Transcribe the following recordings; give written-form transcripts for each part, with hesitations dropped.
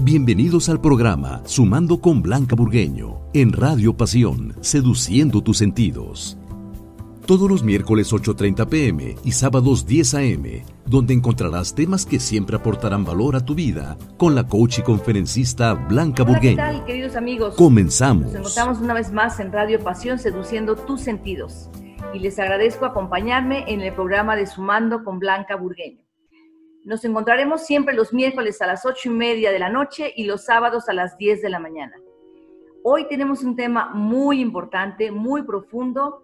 Bienvenidos al programa Sumando con Blanca Burgueño, en Radio Pasión, seduciendo tus sentidos. Todos los miércoles 8:30 p.m. y sábados 10 a.m., donde encontrarás temas que siempre aportarán valor a tu vida, con la coach y conferencista Blanca Burgueño. Hola, ¿qué tal, queridos amigos? Comenzamos. Nos encontramos una vez más en Radio Pasión, seduciendo tus sentidos. Y les agradezco acompañarme en el programa de Sumando con Blanca Burgueño. Nos encontraremos siempre los miércoles a las 8:30 de la noche y los sábados a las 10 de la mañana. Hoy tenemos un tema muy importante, muy profundo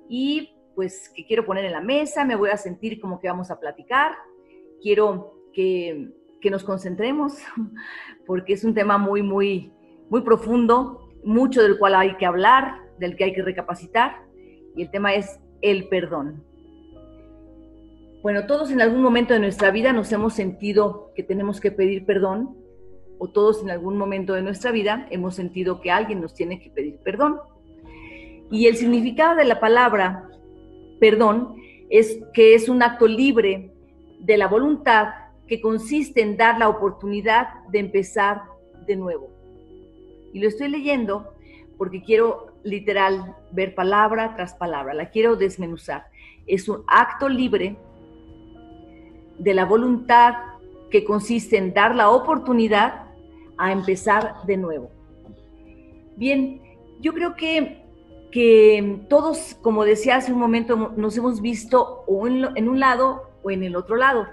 y pues que quiero poner en la mesa. Me voy a sentir como que vamos a platicar. Quiero que nos concentremos porque es un tema muy, muy, muy profundo, mucho del cual hay que hablar, del que hay que recapacitar, y el tema es el perdón. Bueno, todos en algún momento de nuestra vida nos hemos sentido que tenemos que pedir perdón, o todos en algún momento de nuestra vida hemos sentido que alguien nos tiene que pedir perdón. Y el significado de la palabra perdón es que es un acto libre de la voluntad que consiste en dar la oportunidad de empezar de nuevo. Y lo estoy leyendo porque quiero literal ver palabra tras palabra, la quiero desmenuzar. Es un acto libre de la voluntad que consiste en dar la oportunidad a empezar de nuevo. Bien, yo creo que todos, como decía hace un momento, nos hemos visto o en un lado o en el otro lado,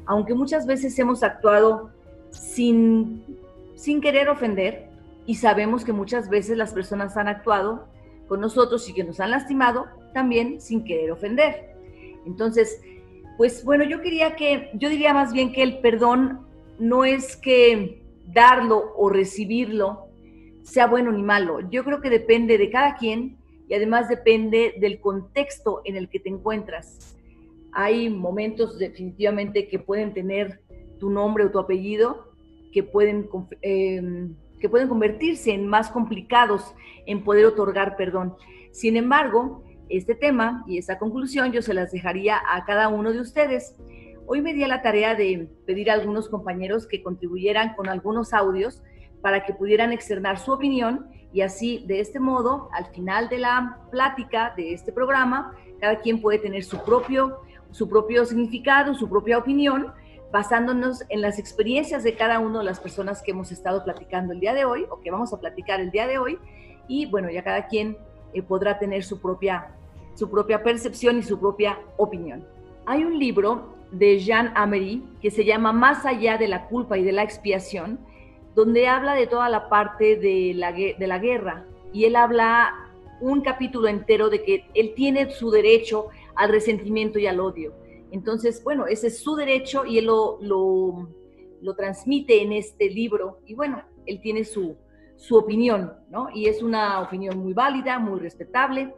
aunque muchas veces hemos actuado sin querer ofender, y sabemos que muchas veces las personas han actuado con nosotros y que nos han lastimado también sin querer ofender. Entonces, pues bueno, yo diría más bien que el perdón no es que darlo o recibirlo sea bueno ni malo. Yo creo que depende de cada quien y además depende del contexto en el que te encuentras. Hay momentos definitivamente que pueden tener tu nombre o tu apellido, que pueden convertirse en más complicados en poder otorgar perdón. Sin embargo, este tema y esa conclusión yo se las dejaría a cada uno de ustedes. Hoy me di a la tarea de pedir a algunos compañeros que contribuyeran con algunos audios para que pudieran externar su opinión y así, de este modo, al final de la plática de este programa, cada quien puede tener su propio significado, su propia opinión, basándonos en las experiencias de cada una de las personas que hemos estado platicando el día de hoy o que vamos a platicar el día de hoy. Y bueno, ya cada quien podrá tener su propia percepción y su propia opinión. Hay un libro de Jean Amery que se llama Más allá de la culpa y de la expiación, donde habla de toda la parte de la guerra, y él habla un capítulo entero de que él tiene su derecho al resentimiento y al odio. Entonces, bueno, ese es su derecho y él lo transmite en este libro, y bueno, él tiene su opinión, ¿no? Y es una opinión muy válida, muy respetable.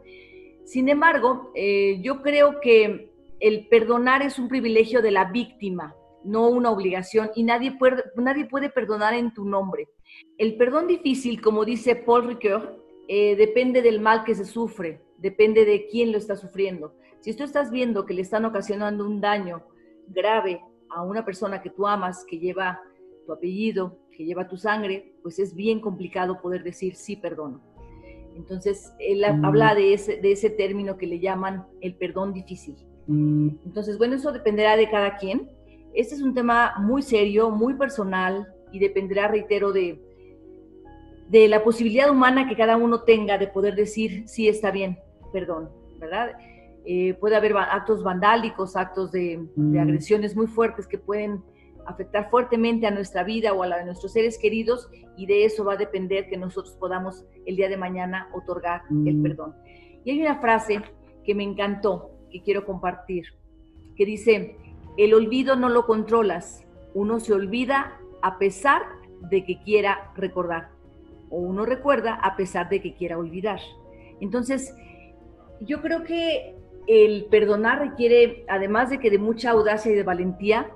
Sin embargo, yo creo que el perdonar es un privilegio de la víctima, no una obligación, y nadie puede perdonar en tu nombre. El perdón difícil, como dice Paul Ricoeur, depende del mal que se sufre, depende de quién lo está sufriendo. Si tú estás viendo que le están ocasionando un daño grave a una persona que tú amas, que lleva tu apellido, que lleva tu sangre, pues es bien complicado poder decir sí, perdono. Entonces, él habla de ese término que le llaman el perdón difícil. Entonces, bueno, eso dependerá de cada quien. Este es un tema muy serio, muy personal, y dependerá, reitero, de la posibilidad humana que cada uno tenga de poder decir sí, está bien, perdón, ¿verdad? Puede haber actos vandálicos, actos de agresiones muy fuertes que pueden afectar fuertemente a nuestra vida o a la de nuestros seres queridos, y de eso va a depender que nosotros podamos el día de mañana otorgar el perdón. Y hay una frase que me encantó, que quiero compartir, que dice: el olvido no lo controlas, uno se olvida a pesar de que quiera recordar, o uno recuerda a pesar de que quiera olvidar. Entonces, yo creo que el perdonar requiere, además de que de mucha audacia y de valentía,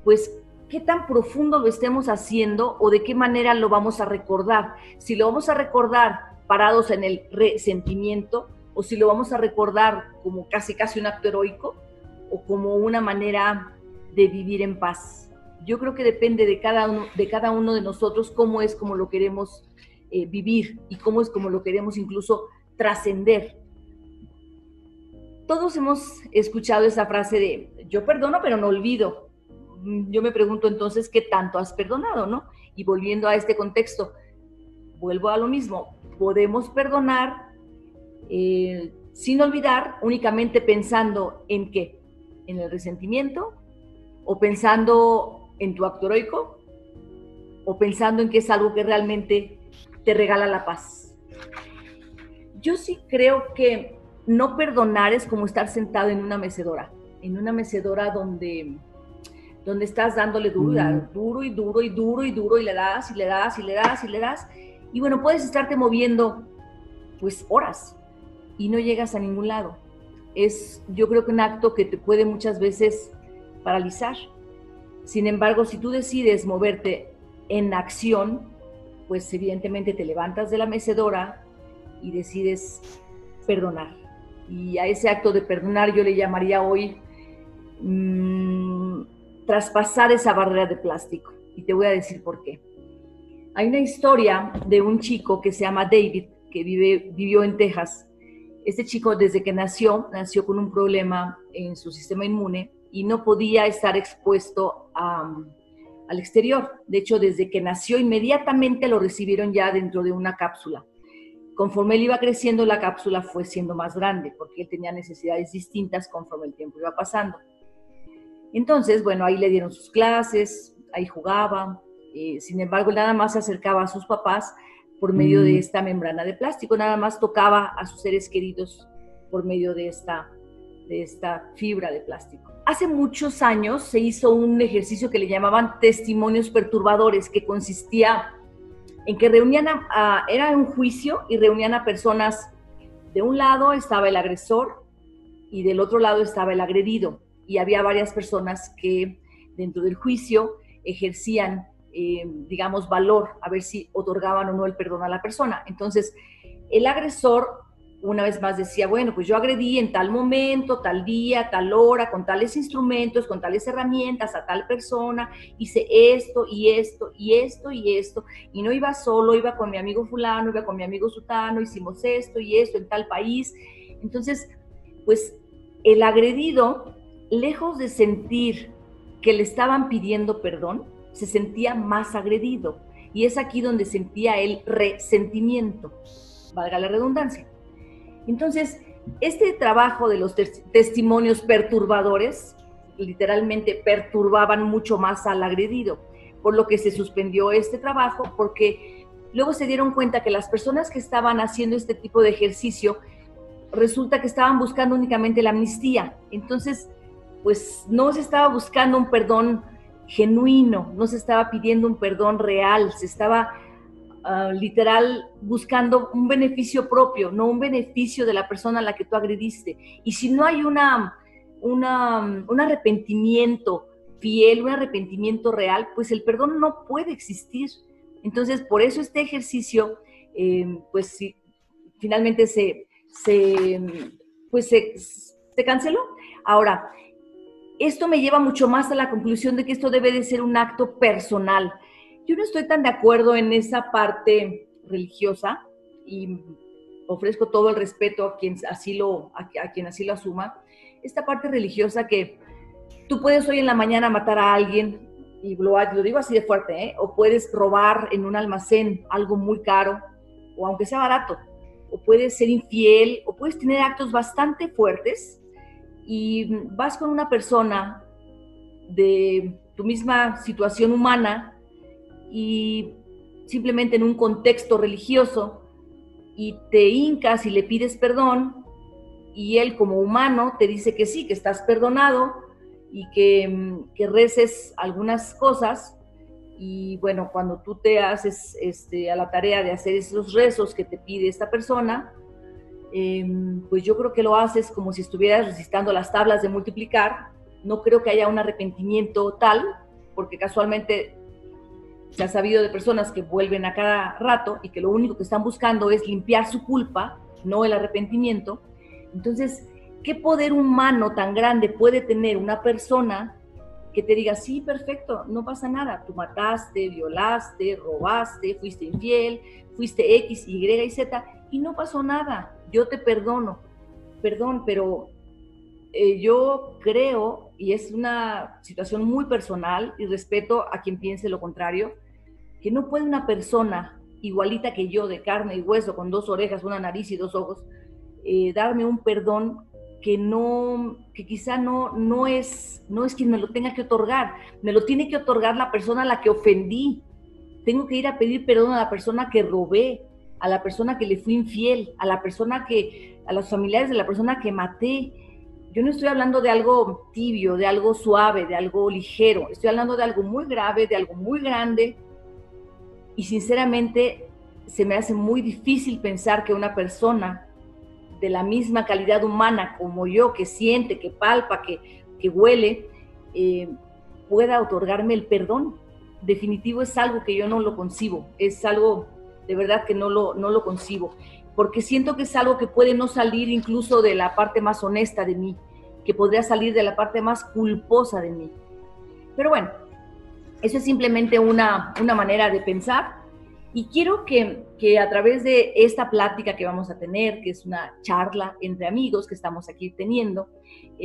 pues qué tan profundo lo estemos haciendo o de qué manera lo vamos a recordar. Si lo vamos a recordar parados en el resentimiento, o si lo vamos a recordar como casi un acto heroico, o como una manera de vivir en paz. Yo creo que depende de cada uno de nosotros cómo es como lo queremos vivir y cómo es como lo queremos incluso trascender. Todos hemos escuchado esa frase de yo perdono pero no olvido. Yo me pregunto entonces qué tanto has perdonado, ¿no? Y volviendo a este contexto, vuelvo a lo mismo, podemos perdonar sin olvidar, únicamente pensando en qué, en el resentimiento, o pensando en tu acto heroico, o pensando en que es algo que realmente te regala la paz. Yo sí creo que no perdonar es como estar sentado en una mecedora donde estás dándole duro y duro y duro y duro y le das y le das y le das y le das y bueno, puedes estarte moviendo pues horas y no llegas a ningún lado. Es, yo creo que un acto que te puede muchas veces paralizar. Sin embargo, si tú decides moverte en acción, pues evidentemente te levantas de la mecedora y decides perdonar. Y a ese acto de perdonar yo le llamaría hoy traspasar esa barrera de plástico. Y te voy a decir por qué. Hay una historia de un chico que se llama David, que vivió en Texas. Este chico desde que nació con un problema en su sistema inmune y no podía estar expuesto al exterior. De hecho, desde que nació inmediatamente lo recibieron ya dentro de una cápsula. Conforme él iba creciendo, la cápsula fue siendo más grande porque él tenía necesidades distintas conforme el tiempo iba pasando. Entonces, bueno, ahí le dieron sus clases, ahí jugaba. Sin embargo, nada más se acercaba a sus papás por medio de esta membrana de plástico, nada más tocaba a sus seres queridos por medio de esta fibra de plástico. Hace muchos años se hizo un ejercicio que le llamaban testimonios perturbadores, que consistía en que era un juicio y reunían a personas. De un lado estaba el agresor y del otro lado estaba el agredido, y había varias personas que dentro del juicio ejercían digamos, valor, a ver si otorgaban o no el perdón a la persona. Entonces, el agresor, una vez más, decía, bueno, pues yo agredí en tal momento, tal día, tal hora, con tales instrumentos, con tales herramientas, a tal persona, hice esto y esto y esto y esto, y no iba solo, iba con mi amigo fulano, iba con mi amigo sutano, hicimos esto y esto en tal país. Entonces, pues, el agredido, lejos de sentir que le estaban pidiendo perdón, se sentía más agredido, y es aquí donde sentía el resentimiento, valga la redundancia. Entonces, este trabajo de los testimonios perturbadores literalmente perturbaban mucho más al agredido, por lo que se suspendió este trabajo, porque luego se dieron cuenta que las personas que estaban haciendo este tipo de ejercicio resulta que estaban buscando únicamente la amnistía. Entonces, pues no se estaba buscando un perdón genuino, no se estaba pidiendo un perdón real, se estaba literal buscando un beneficio propio, no un beneficio de la persona a la que tú agrediste. Y si no hay un arrepentimiento fiel, un arrepentimiento real, pues el perdón no puede existir. Entonces, por eso este ejercicio, pues sí, finalmente se canceló. Ahora, esto me lleva mucho más a la conclusión de que esto debe de ser un acto personal. Yo no estoy tan de acuerdo en esa parte religiosa y ofrezco todo el respeto a quien así lo asuma. Esta parte religiosa que tú puedes hoy en la mañana matar a alguien, y lo digo así de fuerte, o puedes robar en un almacén algo muy caro, o aunque sea barato, o puedes ser infiel, o puedes tener actos bastante fuertes, y vas con una persona de tu misma situación humana y simplemente en un contexto religioso y te hincas y le pides perdón y él como humano te dice que sí, que estás perdonado y que reces algunas cosas, y bueno, cuando tú te haces a la tarea de hacer esos rezos que te pide esta persona, pues yo creo que lo haces como si estuvieras recitando las tablas de multiplicar. No creo que haya un arrepentimiento tal, porque casualmente se ha sabido de personas que vuelven a cada rato y que lo único que están buscando es limpiar su culpa, no el arrepentimiento. Entonces, ¿qué poder humano tan grande puede tener una persona que te diga, sí, perfecto, no pasa nada, tú mataste, violaste, robaste, fuiste infiel, fuiste X, Y y Z, y no pasó nada, yo te perdono, perdón, pero yo creo, y es una situación muy personal, y respeto a quien piense lo contrario, que no puede una persona igualita que yo, de carne y hueso, con 2 orejas, una nariz y 2 ojos, darme un perdón que quizá no es quien me lo tenga que otorgar, me lo tiene que otorgar la persona a la que ofendí. Tengo que ir a pedir perdón a la persona que robé, a la persona que le fui infiel, a los familiares de la persona que maté. Yo no estoy hablando de algo tibio, de algo suave, de algo ligero, estoy hablando de algo muy grave, de algo muy grande, y sinceramente se me hace muy difícil pensar que una persona de la misma calidad humana como yo, que siente, que palpa, que huele, pueda otorgarme el perdón. Definitivo es algo que yo no lo concibo, es algo de verdad que no lo concibo, porque siento que es algo que puede no salir incluso de la parte más honesta de mí, que podría salir de la parte más culposa de mí. Pero bueno, eso es simplemente una manera de pensar. Y quiero que a través de esta plática que vamos a tener, que es una charla entre amigos que estamos aquí teniendo,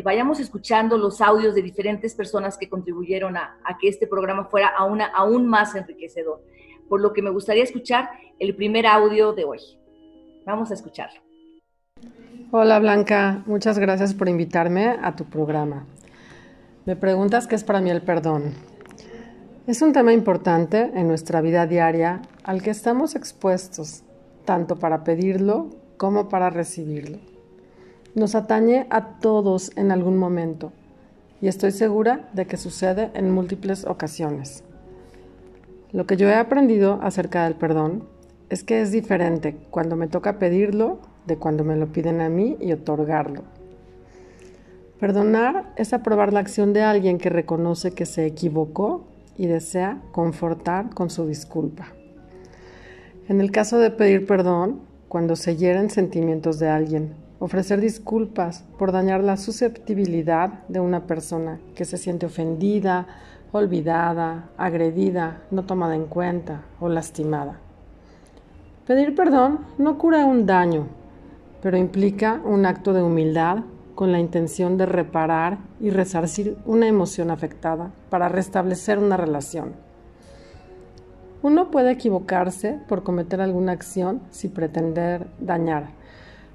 vayamos escuchando los audios de diferentes personas que contribuyeron a que este programa fuera aún más enriquecedor. Por lo que me gustaría escuchar el primer audio de hoy. Vamos a escucharlo. Hola Blanca, muchas gracias por invitarme a tu programa. Me preguntas qué es para mí el perdón. Es un tema importante en nuestra vida diaria al que estamos expuestos, tanto para pedirlo como para recibirlo. Nos atañe a todos en algún momento y estoy segura de que sucede en múltiples ocasiones. Lo que yo he aprendido acerca del perdón es que es diferente cuando me toca pedirlo de cuando me lo piden a mí y otorgarlo. Perdonar es aprobar la acción de alguien que reconoce que se equivocó y desea confortar con su disculpa. En el caso de pedir perdón, cuando se hieren sentimientos de alguien, ofrecer disculpas por dañar la susceptibilidad de una persona que se siente ofendida, olvidada, agredida, no tomada en cuenta o lastimada. Pedir perdón no cura un daño, pero implica un acto de humildad con la intención de reparar y resarcir una emoción afectada para restablecer una relación. Uno puede equivocarse por cometer alguna acción sin pretender dañar.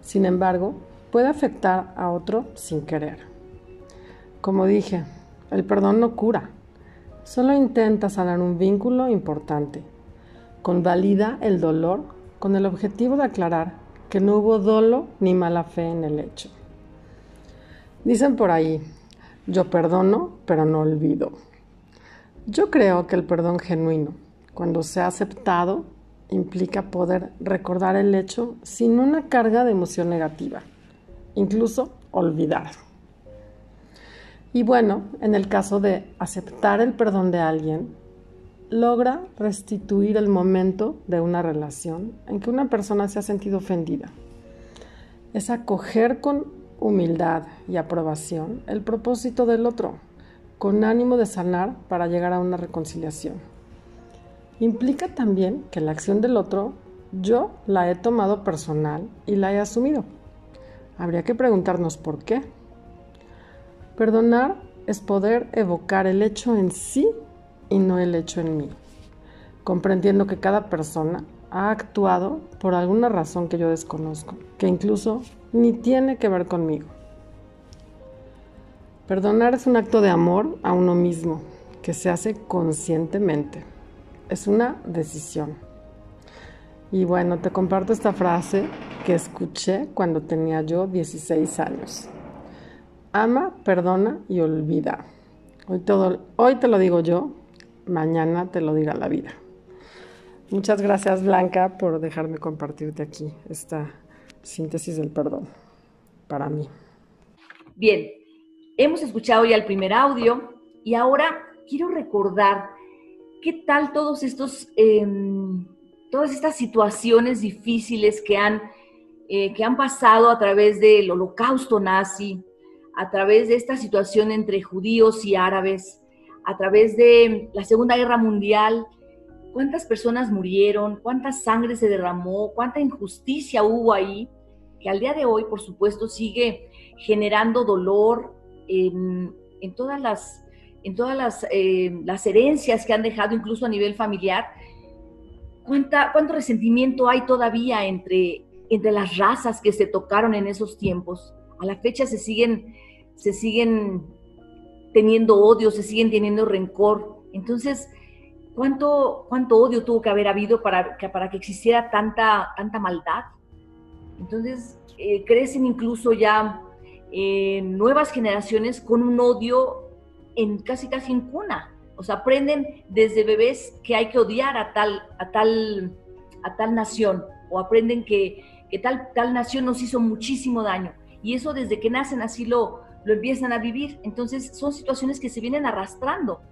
Sin embargo, puede afectar a otro sin querer. Como dije, el perdón no cura, solo intenta sanar un vínculo importante. Convalida el dolor con el objetivo de aclarar que no hubo dolo ni mala fe en el hecho. Dicen por ahí, yo perdono, pero no olvido. Yo creo que el perdón genuino, cuando se ha aceptado, implica poder recordar el hecho sin una carga de emoción negativa, incluso olvidar. Y bueno, en el caso de aceptar el perdón de alguien, logra restituir el momento de una relación en que una persona se ha sentido ofendida. Es acoger con humildad y aprobación el propósito del otro, con ánimo de sanar para llegar a una reconciliación. Implica también que la acción del otro yo la he tomado personal y la he asumido. Habría que preguntarnos por qué. Perdonar es poder evocar el hecho en sí y no el hecho en mí, comprendiendo que cada persona ha actuado por alguna razón que yo desconozco, que incluso ni tiene que ver conmigo. Perdonar es un acto de amor a uno mismo, que se hace conscientemente. Es una decisión. Y bueno, te comparto esta frase que escuché cuando tenía yo 16 años. Ama, perdona y olvida. Hoy te lo digo yo, mañana te lo dirá la vida. Muchas gracias, Blanca, por dejarme compartirte aquí esta síntesis del perdón para mí. Bien, hemos escuchado ya el primer audio y ahora quiero recordar qué tal todas estas situaciones difíciles que han pasado a través del holocausto nazi, a través de esta situación entre judíos y árabes, a través de la Segunda Guerra Mundial, cuántas personas murieron, cuánta sangre se derramó, cuánta injusticia hubo ahí, que al día de hoy, por supuesto, sigue generando dolor en todas las herencias que han dejado, incluso a nivel familiar. ¿Cuánto resentimiento hay todavía entre las razas que se tocaron en esos tiempos? A la fecha se siguen teniendo odio, se siguen teniendo rencor. Entonces, ¿cuánto odio tuvo que haber habido para que existiera tanta maldad? Entonces, crecen incluso ya nuevas generaciones con un odio casi en cuna. O sea, aprenden desde bebés que hay que odiar a tal nación, o aprenden que tal nación nos hizo muchísimo daño. Y eso desde que nacen así lo empiezan a vivir. Entonces son situaciones que se vienen arrastrando.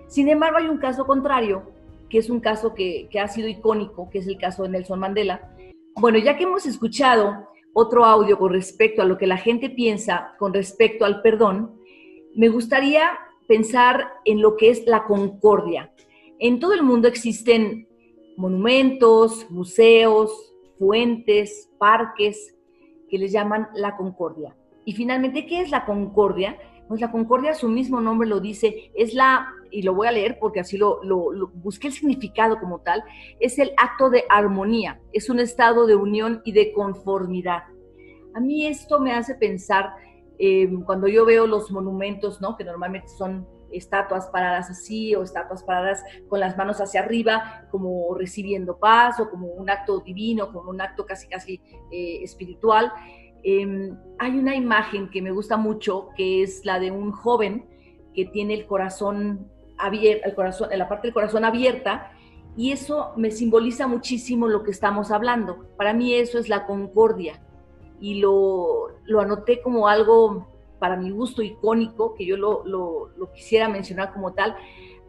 Sin embargo, hay un caso contrario, que es un caso que ha sido icónico, que es el caso de Nelson Mandela. Bueno, ya que hemos escuchado otro audio con respecto a lo que la gente piensa con respecto al perdón, me gustaría pensar en lo que es la concordia. En todo el mundo existen monumentos, museos, fuentes, parques, que les llaman la concordia. Y finalmente, ¿qué es la concordia? Pues la concordia, su mismo nombre lo dice, y lo voy a leer porque así lo busqué el significado como tal, es el acto de armonía, es un estado de unión y de conformidad. A mí esto me hace pensar, cuando yo veo los monumentos, ¿no?, que normalmente son estatuas paradas así, o estatuas paradas con las manos hacia arriba, como recibiendo paz, o como un acto divino, como un acto casi espiritual. Hay una imagen que me gusta mucho, que es la de un joven que tiene el corazón abierto, la parte del corazón abierta, y eso me simboliza muchísimo lo que estamos hablando. Para mí eso es la concordia, y lo anoté como algo, para mi gusto, icónico, que yo lo quisiera mencionar como tal.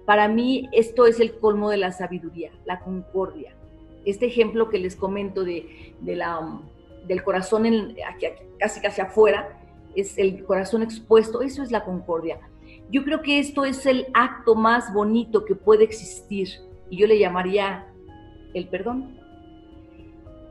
Para mí esto es el colmo de la sabiduría, la concordia. Este ejemplo que les comento del corazón casi afuera, es el corazón expuesto, eso es la concordia. Yo creo que esto es el acto más bonito que puede existir, y yo le llamaría el perdón.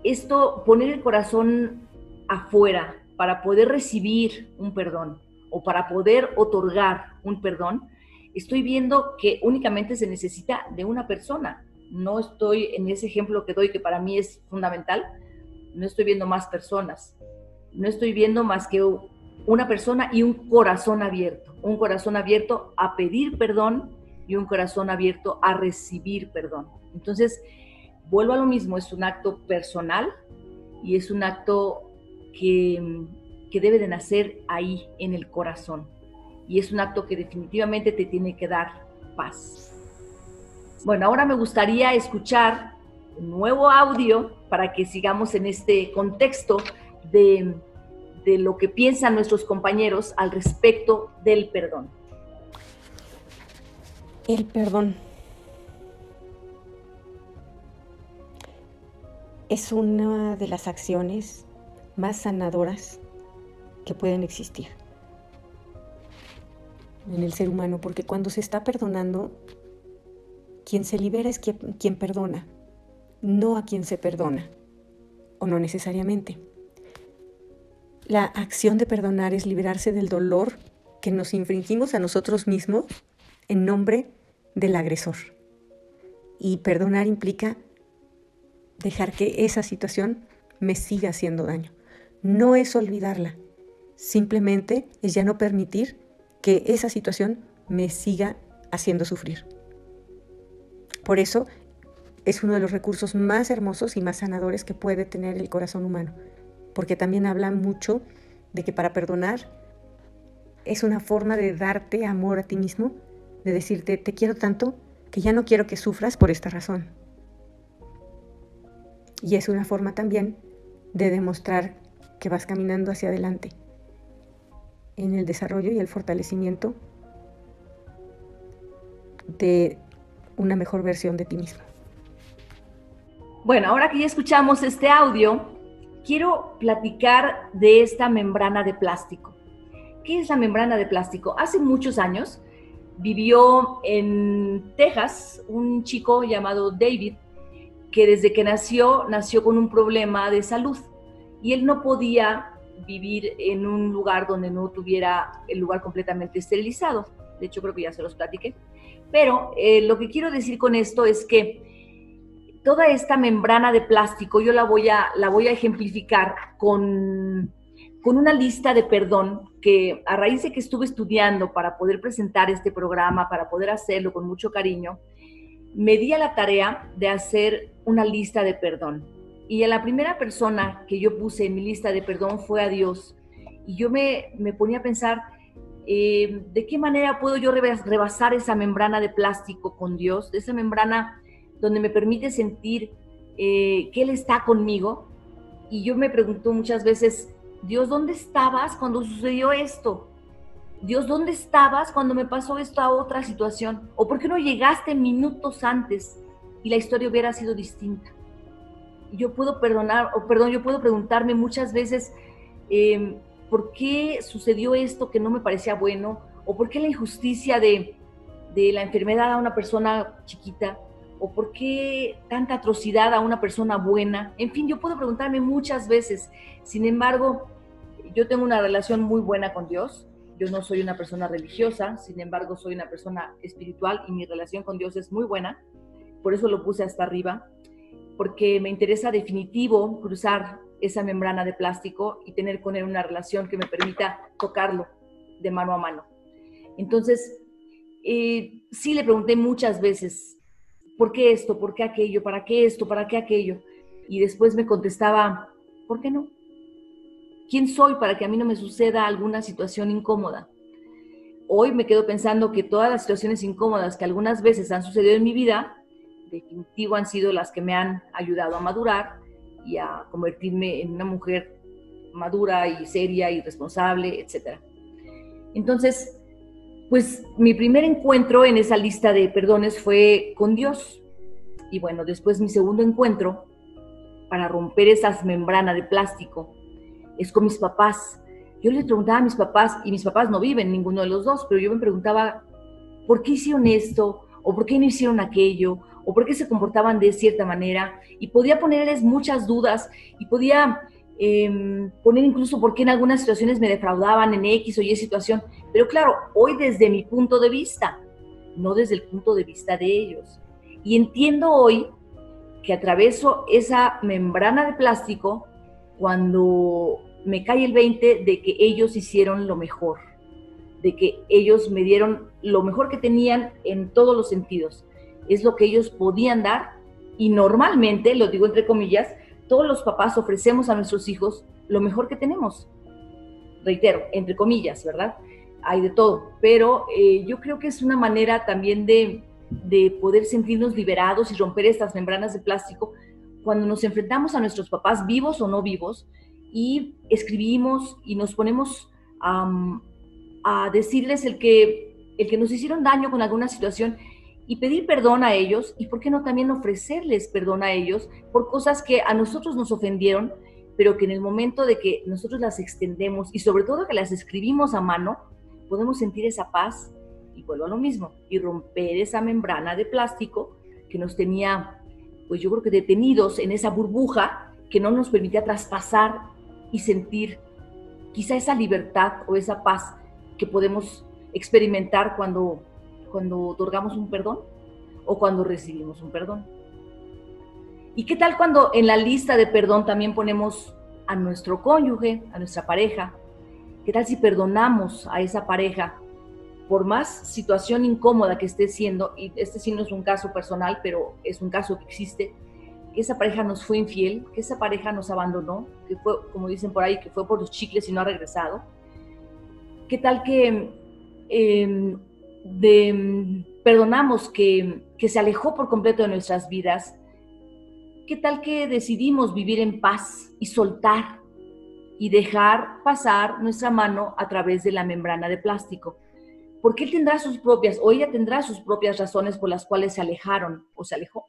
Esto, poner el corazón afuera para poder recibir un perdón, o para poder otorgar un perdón, estoy viendo que únicamente se necesita de una persona. No estoy en ese ejemplo que doy, que para mí es fundamental, no estoy viendo más personas, no estoy viendo más que una persona y un corazón abierto a pedir perdón, y un corazón abierto a recibir perdón. Entonces, vuelvo a lo mismo, es un acto personal, y es un acto que debe de nacer ahí, en el corazón, y es un acto que definitivamente te tiene que dar paz. Bueno, ahora me gustaría escuchar un nuevo audio para que sigamos en este contexto de lo que piensan nuestros compañeros al respecto del perdón. El perdón es una de las acciones más sanadoras que pueden existir en el ser humano, porque cuando se está perdonando, quien se libera es quien perdona, no a quien se perdona, o no necesariamente. La acción de perdonar es liberarse del dolor que nos infringimos a nosotros mismos en nombre del agresor. Y perdonar implica dejar que esa situación me siga haciendo daño. No es olvidarla, simplemente es ya no permitir que esa situación me siga haciendo sufrir. Por eso es uno de los recursos más hermosos y más sanadores que puede tener el corazón humano, porque también habla mucho de que para perdonar es una forma de darte amor a ti mismo, de decirte, te quiero tanto que ya no quiero que sufras por esta razón. Y es una forma también de demostrar que vas caminando hacia adelante en el desarrollo y el fortalecimiento de una mejor versión de ti mismo. Bueno, ahora que ya escuchamos este audio, quiero platicar de esta membrana de plástico. ¿Qué es la membrana de plástico? Hace muchos años vivió en Texas un chico llamado David, que desde que nació con un problema de salud y él no podía vivir en un lugar donde no tuviera el lugar completamente esterilizado. De hecho, creo que ya se los platiqué. Pero lo que quiero decir con esto es que toda esta membrana de plástico yo la voy a ejemplificar con una lista de perdón que a raíz de que estuve estudiando para poder presentar este programa, para poder hacerlo con mucho cariño, me di a la tarea de hacer una lista de perdón. Y a la primera persona que yo puse en mi lista de perdón fue a Dios. Y yo me ponía a pensar, ¿de qué manera puedo yo rebasar esa membrana de plástico con Dios? Esa membrana donde me permite sentir que Él está conmigo. Y yo me pregunto muchas veces, Dios, ¿dónde estabas cuando sucedió esto? Dios, ¿dónde estabas cuando me pasó esta otra situación? ¿O por qué no llegaste minutos antes y la historia hubiera sido distinta? Yo puedo yo puedo preguntarme muchas veces ¿por qué sucedió esto que no me parecía bueno? ¿O por qué la injusticia de la enfermedad a una persona chiquita? ¿O por qué tanta atrocidad a una persona buena? En fin, yo puedo preguntarme muchas veces. Sin embargo, yo tengo una relación muy buena con Dios. Yo no soy una persona religiosa, sin embargo, soy una persona espiritual y mi relación con Dios es muy buena. Por eso lo puse hasta arriba, porque me interesa definitivo cruzar esa membrana de plástico y tener con Él una relación que me permita tocarlo de mano a mano. Entonces, sí le pregunté muchas veces, ¿por qué esto? ¿Por qué aquello? ¿Para qué esto? ¿Para qué aquello? Y después me contestaba, ¿por qué no? ¿Quién soy para que a mí no me suceda alguna situación incómoda? Hoy me quedo pensando que todas las situaciones incómodas que algunas veces han sucedido en mi vida, definitivo han sido las que me han ayudado a madurar y a convertirme en una mujer madura y seria y responsable, etc. Entonces, pues mi primer encuentro en esa lista de perdones fue con Dios. Y bueno, después mi segundo encuentro para romper esas membranas de plástico es con mis papás. Yo les preguntaba a mis papás, y mis papás no viven, ninguno de los dos, pero yo me preguntaba, ¿por qué hicieron esto? ¿O por qué no hicieron aquello? ¿O por qué se comportaban de cierta manera? Y podía ponerles muchas dudas, y podía poner incluso por qué en algunas situaciones me defraudaban en X o Y situación. Pero claro, hoy desde mi punto de vista, no desde el punto de vista de ellos. Y entiendo hoy que atraveso esa membrana de plástico cuando me cae el 20 de que ellos hicieron lo mejor, de que ellos me dieron lo mejor que tenían en todos los sentidos. Es lo que ellos podían dar y normalmente, lo digo entre comillas, todos los papás ofrecemos a nuestros hijos lo mejor que tenemos. Reitero, entre comillas, ¿verdad? Hay de todo, pero yo creo que es una manera también de poder sentirnos liberados y romper estas membranas de plástico cuando nos enfrentamos a nuestros papás, vivos o no vivos, y escribimos y nos ponemos a decirles el que nos hicieron daño con alguna situación y pedir perdón a ellos, y por qué no también ofrecerles perdón a ellos por cosas que a nosotros nos ofendieron, pero que en el momento de que nosotros las extendemos y sobre todo que las escribimos a mano, podemos sentir esa paz y vuelvo a lo mismo, y romper esa membrana de plástico que nos tenía, pues yo creo que detenidos en esa burbuja que no nos permitía traspasar y sentir quizá esa libertad o esa paz que podemos experimentar cuando otorgamos un perdón o cuando recibimos un perdón. ¿Y qué tal cuando en la lista de perdón también ponemos a nuestro cónyuge, a nuestra pareja? ¿Qué tal si perdonamos a esa pareja por más situación incómoda que esté siendo, y este sí no es un caso personal, pero es un caso que existe, que esa pareja nos fue infiel, que esa pareja nos abandonó, que fue, como dicen por ahí, que fue por los chicles y no ha regresado? ¿Qué tal que perdonamos que se alejó por completo de nuestras vidas? ¿Qué tal que decidimos vivir en paz y soltar y dejar pasar nuestra mano a través de la membrana de plástico? Porque él tendrá sus propias, o ella tendrá sus propias razones por las cuales se alejaron o se alejó.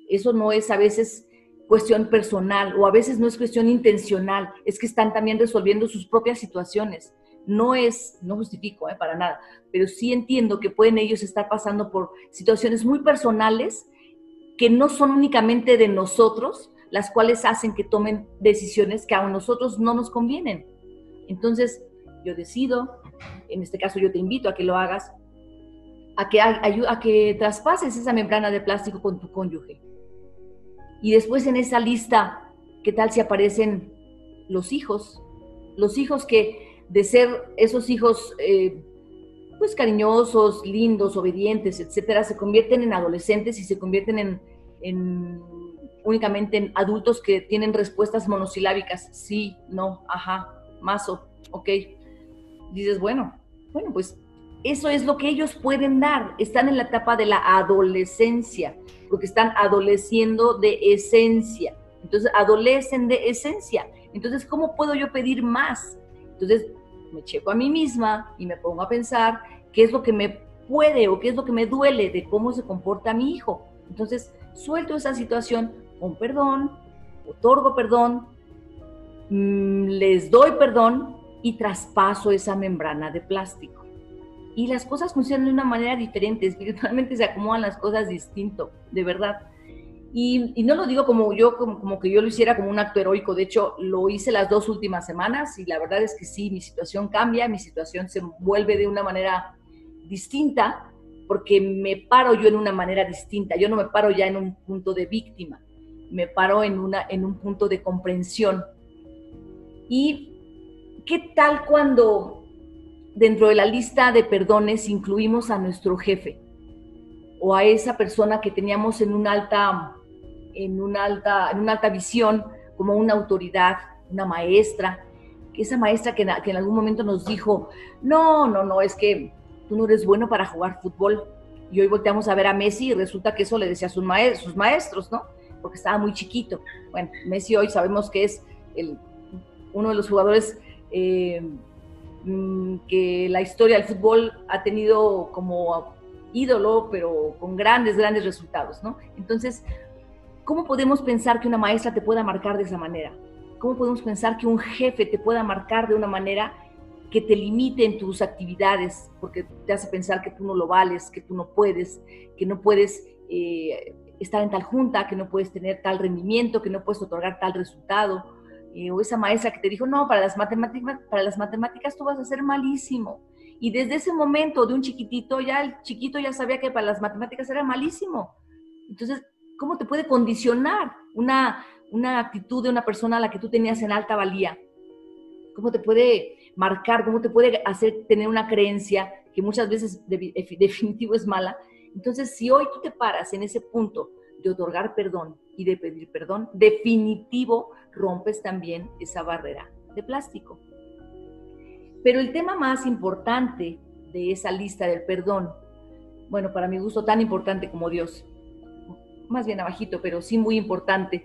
Eso no es a veces cuestión personal, o a veces no es cuestión intencional, es que están también resolviendo sus propias situaciones. No justifico para nada, pero sí entiendo que pueden ellos estar pasando por situaciones muy personales que no son únicamente de nosotros, las cuales hacen que tomen decisiones que a nosotros no nos convienen. Entonces, yo decido, en este caso yo te invito a que lo hagas, a que traspases esa membrana de plástico con tu cónyuge. Y después en esa lista, ¿qué tal si aparecen los hijos? Los hijos que, de ser esos hijos pues cariñosos, lindos, obedientes, etcétera, se convierten en adolescentes y se convierten únicamente en adultos que tienen respuestas monosilábicas, sí, no, ajá, mazo, ok. Dices, bueno, pues eso es lo que ellos pueden dar. Están en la etapa de la adolescencia, porque están adoleciendo de esencia. Entonces, adolecen de esencia. Entonces, ¿cómo puedo yo pedir más? Entonces, me checo a mí misma y me pongo a pensar qué es lo que me puede o qué es lo que me duele de cómo se comporta mi hijo. Entonces, suelto esa situación con perdón, otorgo perdón, les doy perdón y traspaso esa membrana de plástico. Y las cosas funcionan de una manera diferente, espiritualmente se acomodan las cosas distinto, de verdad. Y no lo digo como que yo lo hiciera como un acto heroico, de hecho lo hice las 2 últimas semanas y la verdad es que sí, mi situación cambia, mi situación se vuelve de una manera distinta porque me paro yo en una manera distinta, yo no me paro ya en un punto de víctima, me paro en un punto de comprensión. ¿Y qué tal cuando dentro de la lista de perdones incluimos a nuestro jefe o a esa persona que teníamos en una alta visión como una autoridad, una maestra, que esa maestra que en algún momento nos dijo, no, es que tú no eres bueno para jugar fútbol? Y hoy volteamos a ver a Messi y resulta que eso le decía a sus maestros, ¿no? Porque estaba muy chiquito. Bueno, Messi hoy sabemos que es uno de los jugadores que la historia del fútbol ha tenido como ídolo, pero con grandes resultados, ¿no? Entonces, ¿cómo podemos pensar que una maestra te pueda marcar de esa manera? ¿Cómo podemos pensar que un jefe te pueda marcar de una manera que te limite en tus actividades? Porque te hace pensar que tú no lo vales, que tú no puedes estar en tal junta, que no puedes tener tal rendimiento, que no puedes otorgar tal resultado. O esa maestra que te dijo, no, para las matemáticas tú vas a ser malísimo. Y desde ese momento de un chiquitito, ya el chiquito ya sabía que para las matemáticas era malísimo. Entonces, ¿cómo te puede condicionar una actitud de una persona a la que tú tenías en alta valía? ¿Cómo te puede marcar? ¿Cómo te puede hacer tener una creencia que muchas veces definitivo es mala? Entonces, si hoy tú te paras en ese punto de otorgar perdón y de pedir perdón, definitivo rompes también esa barrera de plástico. Pero el tema más importante de esa lista del perdón, bueno, para mi gusto tan importante como Dios, más bien abajito, pero sí muy importante,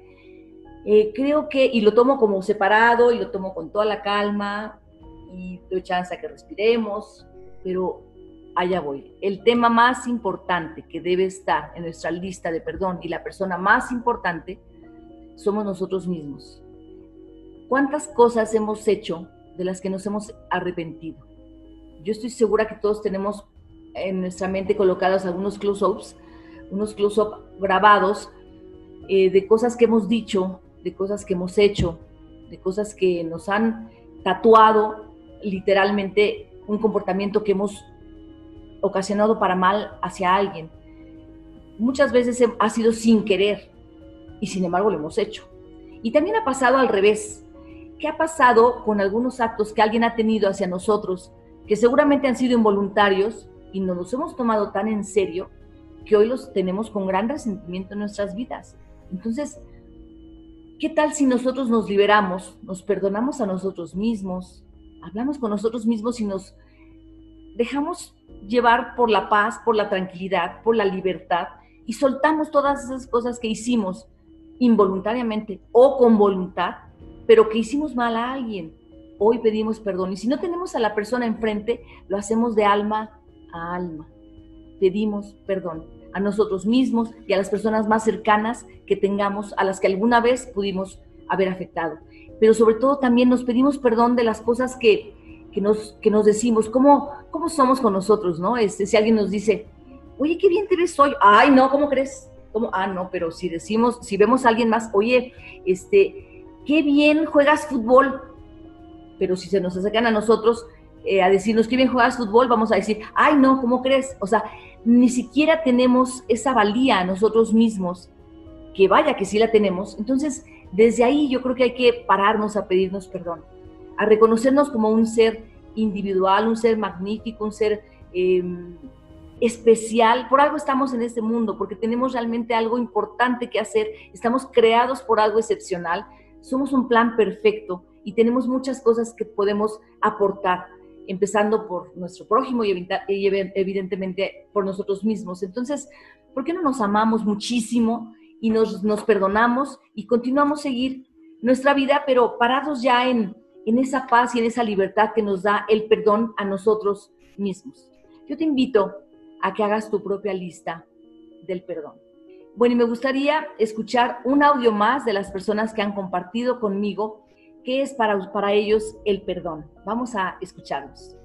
creo que, y lo tomo como separado, y lo tomo con toda la calma, y doy chance a que respiremos, pero allá voy. El tema más importante que debe estar en nuestra lista de perdón, y la persona más importante, somos nosotros mismos. ¿Cuántas cosas hemos hecho de las que nos hemos arrepentido? Yo estoy segura que todos tenemos en nuestra mente colocados algunos close-ups, unos close-up grabados de cosas que hemos dicho, de cosas que hemos hecho, de cosas que nos han tatuado literalmente un comportamiento que hemos ocasionado para mal hacia alguien. Muchas veces ha sido sin querer y sin embargo lo hemos hecho. Y también ha pasado al revés. ¿Qué ha pasado con algunos actos que alguien ha tenido hacia nosotros que seguramente han sido involuntarios y nos los hemos tomado tan en serio que hoy los tenemos con gran resentimiento en nuestras vidas? Entonces, ¿qué tal si nosotros nos liberamos, nos perdonamos a nosotros mismos, hablamos con nosotros mismos y nos dejamos llevar por la paz, por la tranquilidad, por la libertad y soltamos todas esas cosas que hicimos involuntariamente o con voluntad, pero que hicimos mal a alguien? Hoy pedimos perdón y si no tenemos a la persona enfrente, lo hacemos de alma a alma. Pedimos perdón a nosotros mismos y a las personas más cercanas que tengamos, a las que alguna vez pudimos haber afectado. Pero sobre todo también nos pedimos perdón de las cosas que que nos decimos, ¿cómo somos con nosotros, no? Si alguien nos dice, oye, qué bien te ves hoy, ay, no, ¿cómo crees? ¿Cómo? Ah, no, pero si vemos a alguien más, oye, qué bien juegas fútbol, pero si se nos acercan a nosotros a decirnos qué bien juegas fútbol, vamos a decir, ay, no, ¿cómo crees? O sea, ni siquiera tenemos esa valía a nosotros mismos, que vaya que sí la tenemos. Entonces, desde ahí yo creo que hay que pararnos a pedirnos perdón, a reconocernos como un ser individual, un ser magnífico, un ser especial. Por algo estamos en este mundo, porque tenemos realmente algo importante que hacer, estamos creados por algo excepcional, somos un plan perfecto y tenemos muchas cosas que podemos aportar, empezando por nuestro prójimo y evidentemente por nosotros mismos. Entonces, ¿por qué no nos amamos muchísimo y nos perdonamos y continuamos a seguir nuestra vida, pero parados ya en esa paz y en esa libertad que nos da el perdón a nosotros mismos? Yo te invito a que hagas tu propia lista del perdón. Bueno, y me gustaría escuchar un audio más de las personas que han compartido conmigo qué es para ellos el perdón. Vamos a escucharlos.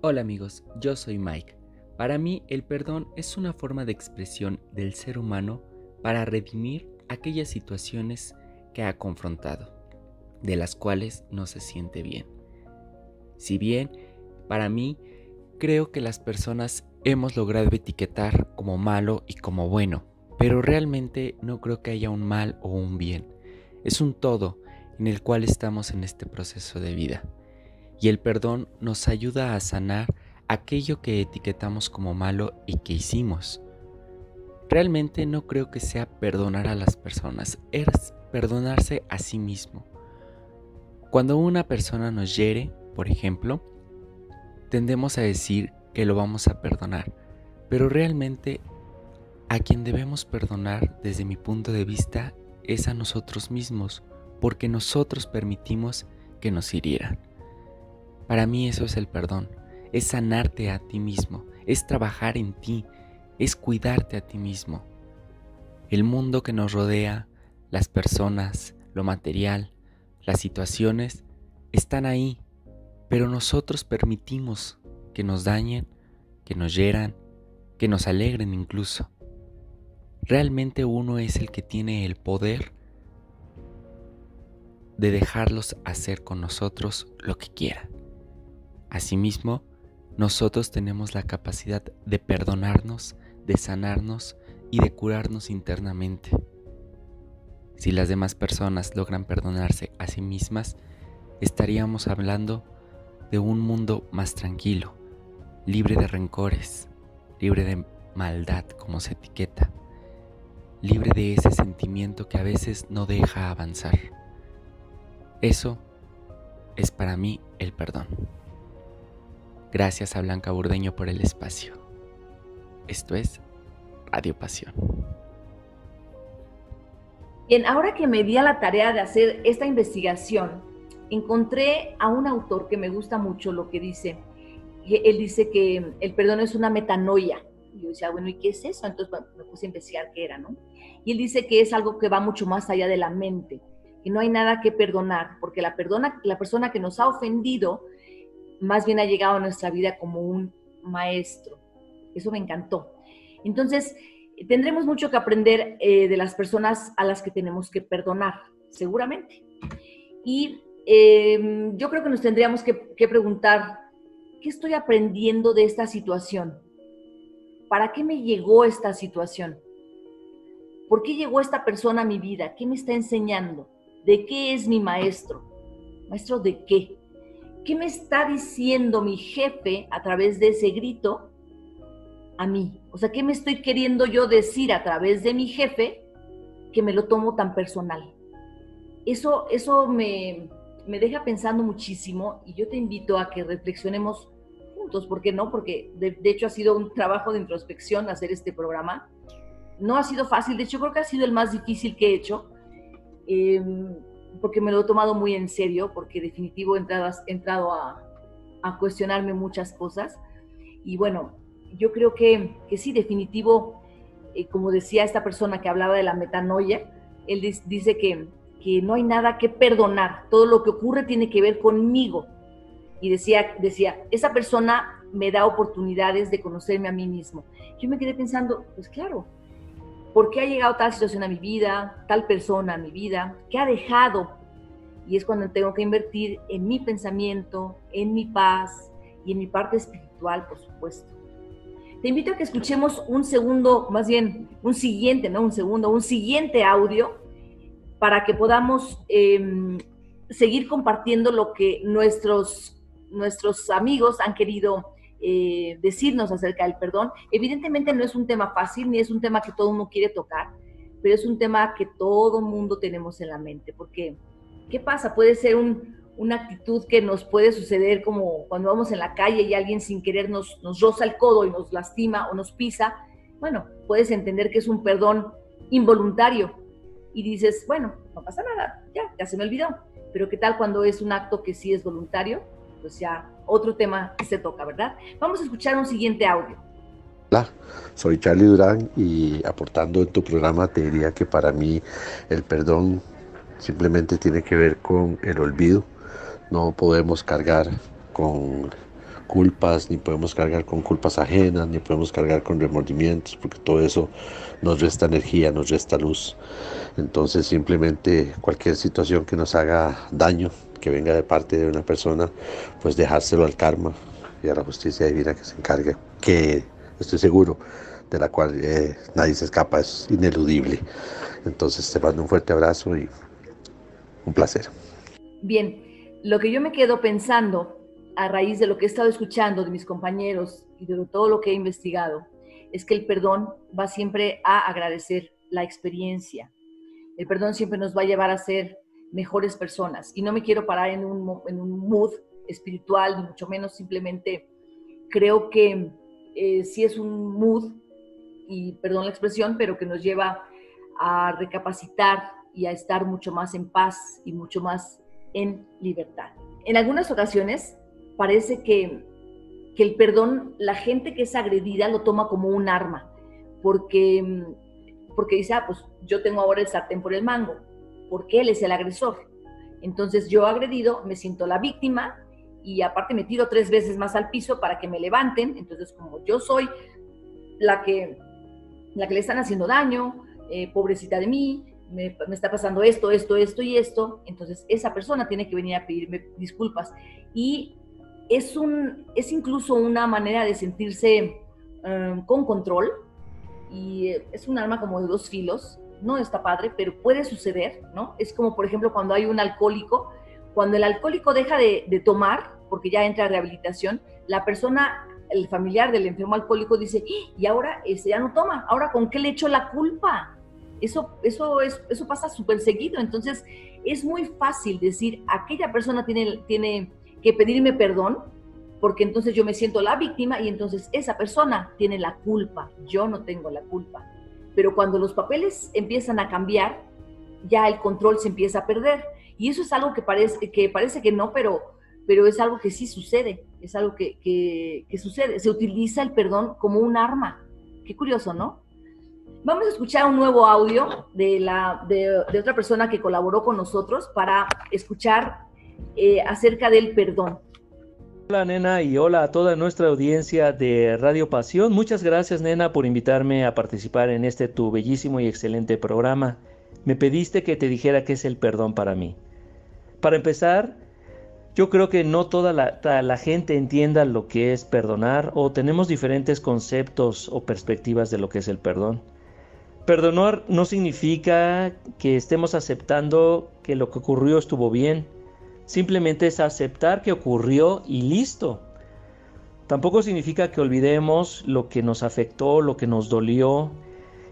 Hola amigos, yo soy Mike. Para mí el perdón es una forma de expresión del ser humano para redimir aquellas situaciones que ha confrontado, de las cuales no se siente bien. Si bien, para mí, creo que las personas hemos logrado etiquetar como malo y como bueno, pero realmente no creo que haya un mal o un bien. Es un todo en el cual estamos en este proceso de vida. Y el perdón nos ayuda a sanar aquello que etiquetamos como malo y que hicimos. Realmente no creo que sea perdonar a las personas, es perdonarse a sí mismo. Cuando una persona nos hiere, por ejemplo, tendemos a decir que lo vamos a perdonar, pero realmente a quien debemos perdonar, desde mi punto de vista, es a nosotros mismos, porque nosotros permitimos que nos hirieran. Para mí eso es el perdón, es sanarte a ti mismo, es trabajar en ti, es cuidarte a ti mismo. El mundo que nos rodea, las personas, lo material, las situaciones, están ahí, pero nosotros permitimos que nos dañen, que nos hieran, que nos alegren incluso. Realmente uno es el que tiene el poder de dejarlos hacer con nosotros lo que quieran. Asimismo, nosotros tenemos la capacidad de perdonarnos, de sanarnos y de curarnos internamente. Si las demás personas logran perdonarse a sí mismas, estaríamos hablando de un mundo más tranquilo, libre de rencores, libre de maldad como se etiqueta, libre de ese sentimiento que a veces no deja avanzar. Eso es para mí el perdón. Gracias a Blanca Burdeño por el espacio. Esto es Radio Pasión. Bien, ahora que me di a la tarea de hacer esta investigación, encontré a un autor que me gusta mucho lo que dice. Él dice que el perdón es una metanoia. Y yo decía, bueno, ¿y qué es eso? Entonces me puse a investigar qué era, ¿no? Y él dice que es algo que va mucho más allá de la mente, que no hay nada que perdonar, porque la persona que nos ha ofendido más bien ha llegado a nuestra vida como un maestro. Eso me encantó. Entonces, tendremos mucho que aprender de las personas a las que tenemos que perdonar, seguramente. Y yo creo que nos tendríamos que preguntar, ¿qué estoy aprendiendo de esta situación? ¿Para qué me llegó esta situación? ¿Por qué llegó esta persona a mi vida? ¿Qué me está enseñando? ¿De qué es mi maestro? ¿Maestro de qué? ¿Qué me está diciendo mi jefe a través de ese grito a mí? O sea, ¿qué me estoy queriendo yo decir a través de mi jefe que me lo tomo tan personal? Eso me deja pensando muchísimo y yo te invito a que reflexionemos juntos. ¿Por qué no? Porque de hecho ha sido un trabajo de introspección hacer este programa. No ha sido fácil, de hecho creo que ha sido el más difícil que he hecho, porque me lo he tomado muy en serio, porque definitivo he entrado a cuestionarme muchas cosas. Y bueno, yo creo que sí, definitivo, como decía esta persona que hablaba de la metanoia, él dice que que no hay nada que perdonar, todo lo que ocurre tiene que ver conmigo. Y decía, esa persona me da oportunidades de conocerme a mí mismo. Yo me quedé pensando, pues claro, ¿por qué ha llegado tal situación a mi vida, tal persona a mi vida? ¿Qué ha dejado? Y es cuando tengo que invertir en mi pensamiento, en mi paz y en mi parte espiritual, por supuesto. Te invito a que escuchemos un siguiente audio para que podamos seguir compartiendo lo que nuestros amigos han querido decirnos acerca del perdón. Evidentemente no es un tema fácil, ni es un tema que todo el mundo quiere tocar, pero es un tema que todo el mundo tenemos en la mente, porque ¿qué pasa? Puede ser una actitud que nos puede suceder como cuando vamos en la calle y alguien sin querer nos roza el codo y nos lastima o nos pisa. Bueno, puedes entender que es un perdón involuntario y dices, bueno, no pasa nada, ya se me olvidó. Pero ¿qué tal cuando es un acto que sí es voluntario? Pues ya otro tema se toca, ¿verdad? Vamos a escuchar un siguiente audio. Hola, soy Charlie Durán y aportando en tu programa te diría que para mí el perdón simplemente tiene que ver con el olvido. No podemos cargar con culpas, ni podemos cargar con culpas ajenas, ni podemos cargar con remordimientos, porque todo eso nos resta energía, nos resta luz. Entonces simplemente cualquier situación que nos haga daño, que venga de parte de una persona, pues dejárselo al karma y a la justicia divina que se encargue, que estoy seguro de la cual nadie se escapa, es ineludible. Entonces te mando un fuerte abrazo y un placer. Bien, lo que yo me quedo pensando a raíz de lo que he estado escuchando de mis compañeros y de todo lo que he investigado es que el perdón va siempre a agradecer la experiencia. El perdón siempre nos va a llevar a ser mejores personas. Y no me quiero parar en un mood espiritual, ni mucho menos, simplemente creo que sí es un mood, y perdón la expresión, pero que nos lleva a recapacitar y a estar mucho más en paz y mucho más en libertad. En algunas ocasiones parece que el perdón, la gente que es agredida lo toma como un arma, porque dice, pues yo tengo ahora el sartén por el mango, porque él es el agresor. Entonces yo agredido me siento la víctima y aparte me tiro 3 veces más al piso para que me levanten. Entonces como yo soy la que le están haciendo daño, pobrecita de mí, me está pasando esto y esto, entonces esa persona tiene que venir a pedirme disculpas. Y es incluso una manera de sentirse con control, y es un arma como de 2 filos, no está padre, pero puede suceder, ¿no? Es como, por ejemplo, cuando hay un alcohólico, cuando el alcohólico deja de tomar, porque ya entra a rehabilitación, la persona, el familiar del enfermo alcohólico dice, y ahora ya no toma, ahora ¿con qué le echo la culpa? Eso pasa súper seguido. Entonces es muy fácil decir, aquella persona tiene que pedirme perdón, porque entonces yo me siento la víctima y entonces esa persona tiene la culpa, yo no tengo la culpa. Pero cuando los papeles empiezan a cambiar, ya el control se empieza a perder. Y eso es algo que parece que no, pero es algo que sí sucede, es algo que sucede. Se utiliza el perdón como un arma. Qué curioso, ¿no? Vamos a escuchar un nuevo audio de otra persona que colaboró con nosotros para escuchar acerca del perdón. Hola nena y hola a toda nuestra audiencia de Radio Pasión. Muchas gracias nena por invitarme a participar en este tu bellísimo y excelente programa. Me pediste que te dijera qué es el perdón para mí. Para empezar, yo creo que no toda la gente entienda lo que es perdonar, o tenemos diferentes conceptos o perspectivas de lo que es el perdón. Perdonar no significa que estemos aceptando que lo que ocurrió estuvo bien. Simplemente es aceptar que ocurrió y listo. Tampoco significa que olvidemos lo que nos afectó, lo que nos dolió.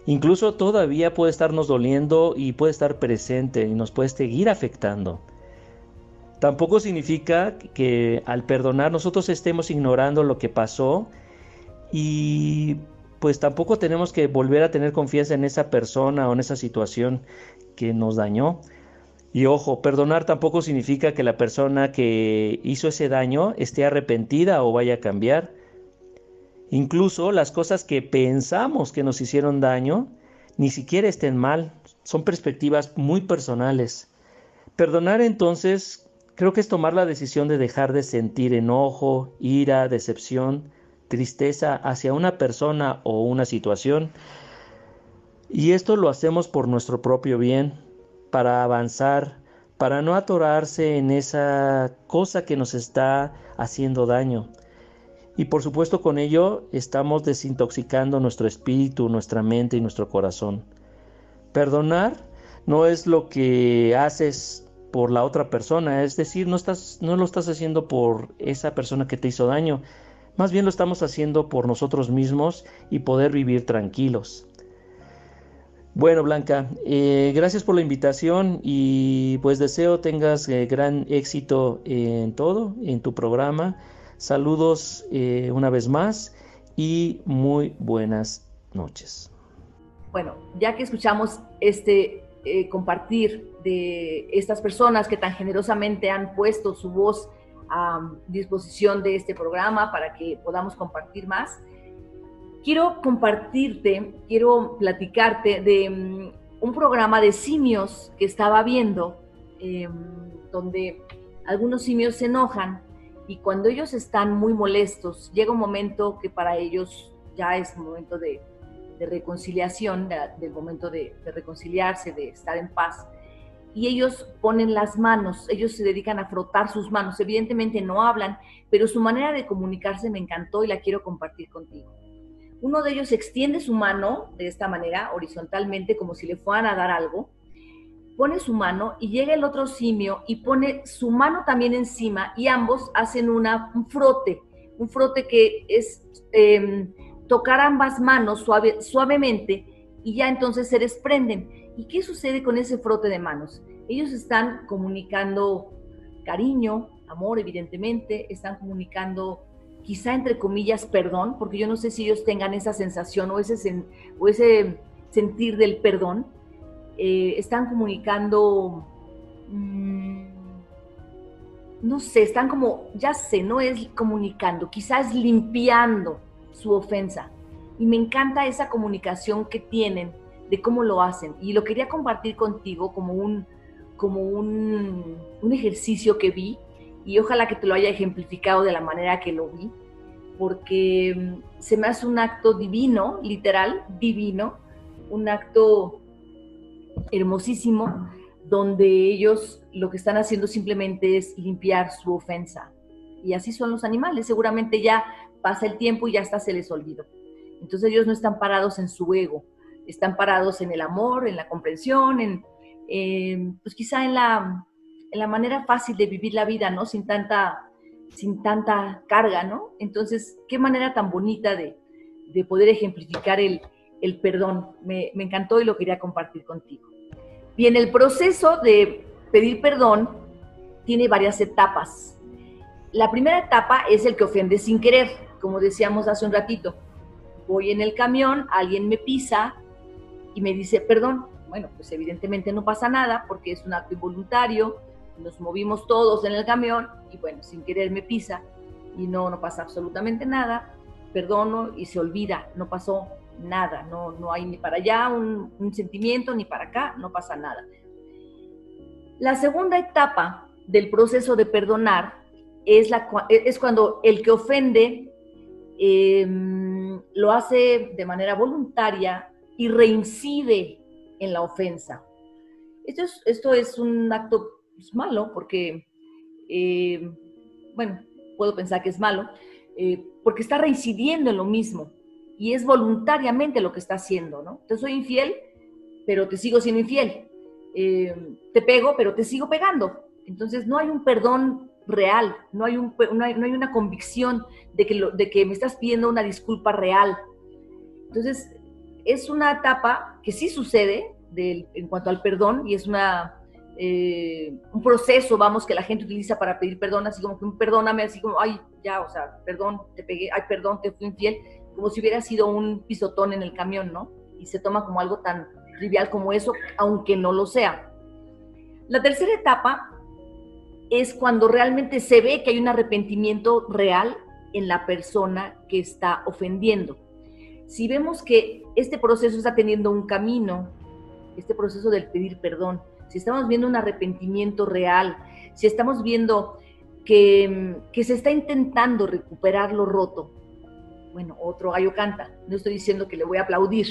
Incluso todavía puede estarnos doliendo y puede estar presente y nos puede seguir afectando. Tampoco significa que al perdonar nosotros estemos ignorando lo que pasó, y pues tampoco tenemos que volver a tener confianza en esa persona o en esa situación que nos dañó. Y ojo, perdonar tampoco significa que la persona que hizo ese daño esté arrepentida o vaya a cambiar. Incluso las cosas que pensamos que nos hicieron daño ni siquiera estén mal. Son perspectivas muy personales. Perdonar entonces creo que es tomar la decisión de dejar de sentir enojo, ira, decepción, tristeza hacia una persona o una situación. Y esto lo hacemos por nuestro propio bien, para avanzar, para no atorarse en esa cosa que nos está haciendo daño. Y por supuesto con ello estamos desintoxicando nuestro espíritu, nuestra mente y nuestro corazón. Perdonar no es lo que haces por la otra persona, es decir, no lo estás haciendo por esa persona que te hizo daño, más bien lo estamos haciendo por nosotros mismos y poder vivir tranquilos. Bueno, Blanca, gracias por la invitación y pues deseo tengas gran éxito en todo, en tu programa. Saludos una vez más y muy buenas noches. Bueno, ya que escuchamos compartir de estas personas que tan generosamente han puesto su voz a disposición de este programa para que podamos compartir más, quiero platicarte de un programa de simios que estaba viendo, donde algunos simios se enojan y cuando ellos están muy molestos, llega un momento que para ellos ya es un momento de reconciliación, del momento de reconciliarse, de estar en paz. Y ellos ponen las manos, ellos se dedican a frotar sus manos. Evidentemente no hablan, pero su manera de comunicarse me encantó y la quiero compartir contigo. Uno de ellos extiende su mano de esta manera, horizontalmente, como si le fueran a dar algo, pone su mano y llega el otro simio y pone su mano también encima y ambos hacen un frote que es tocar ambas manos suavemente y ya entonces se desprenden. ¿Y qué sucede con ese frote de manos? Ellos están comunicando cariño, amor, evidentemente, están comunicando quizá entre comillas perdón, porque yo no sé si ellos tengan esa sensación o ese sentir del perdón. Están comunicando, no sé, están como, ya sé, no es comunicando, quizás limpiando su ofensa. Y me encanta esa comunicación que tienen, de cómo lo hacen. Y lo quería compartir contigo como un ejercicio que vi, y ojalá que te lo haya ejemplificado de la manera que lo vi, porque se me hace un acto divino, literal, divino, un acto hermosísimo, donde ellos lo que están haciendo simplemente es limpiar su ofensa. Y así son los animales, seguramente ya pasa el tiempo y ya hasta se les olvidó. Entonces ellos no están parados en su ego, están parados en el amor, en la comprensión, pues quizá en la manera fácil de vivir la vida, ¿no? Sin tanta carga, ¿no? Entonces, qué manera tan bonita de poder ejemplificar el perdón. Me encantó y lo quería compartir contigo. Bien, el proceso de pedir perdón tiene varias etapas. La primera etapa es el que ofende sin querer, como decíamos hace un ratito. Voy en el camión, alguien me pisa y me dice perdón. Bueno, pues evidentemente no pasa nada porque es un acto involuntario, nos movimos todos en el camión y bueno, sin querer me pisa y no pasa absolutamente nada, perdono y se olvida, no pasó nada, no hay ni para allá un sentimiento ni para acá, no pasa nada. La segunda etapa del proceso de perdonar es cuando el que ofende lo hace de manera voluntaria y reincide en la ofensa. Esto es un acto malo porque, bueno, puedo pensar que es malo, porque está reincidiendo en lo mismo y es voluntariamente lo que está haciendo, ¿no? Te soy infiel, pero te sigo siendo infiel. Te pego, pero te sigo pegando. Entonces no hay un perdón real, no hay una convicción de que me estás pidiendo una disculpa real. Entonces es una etapa que sí sucede en cuanto al perdón y es un proceso, vamos, que la gente utiliza para pedir perdón, así como que un perdóname, así como, ay, ya, o sea, perdón, te pegué, ay, perdón, te fui infiel, como si hubiera sido un pisotón en el camión, ¿no? Y se toma como algo tan trivial como eso, aunque no lo sea. La tercera etapa es cuando realmente se ve que hay un arrepentimiento real en la persona que está ofendiendo. Si vemos que este proceso está teniendo un camino, este proceso del pedir perdón, si estamos viendo un arrepentimiento real, si estamos viendo que se está intentando recuperar lo roto, bueno, otro gallo canta. No estoy diciendo que le voy a aplaudir,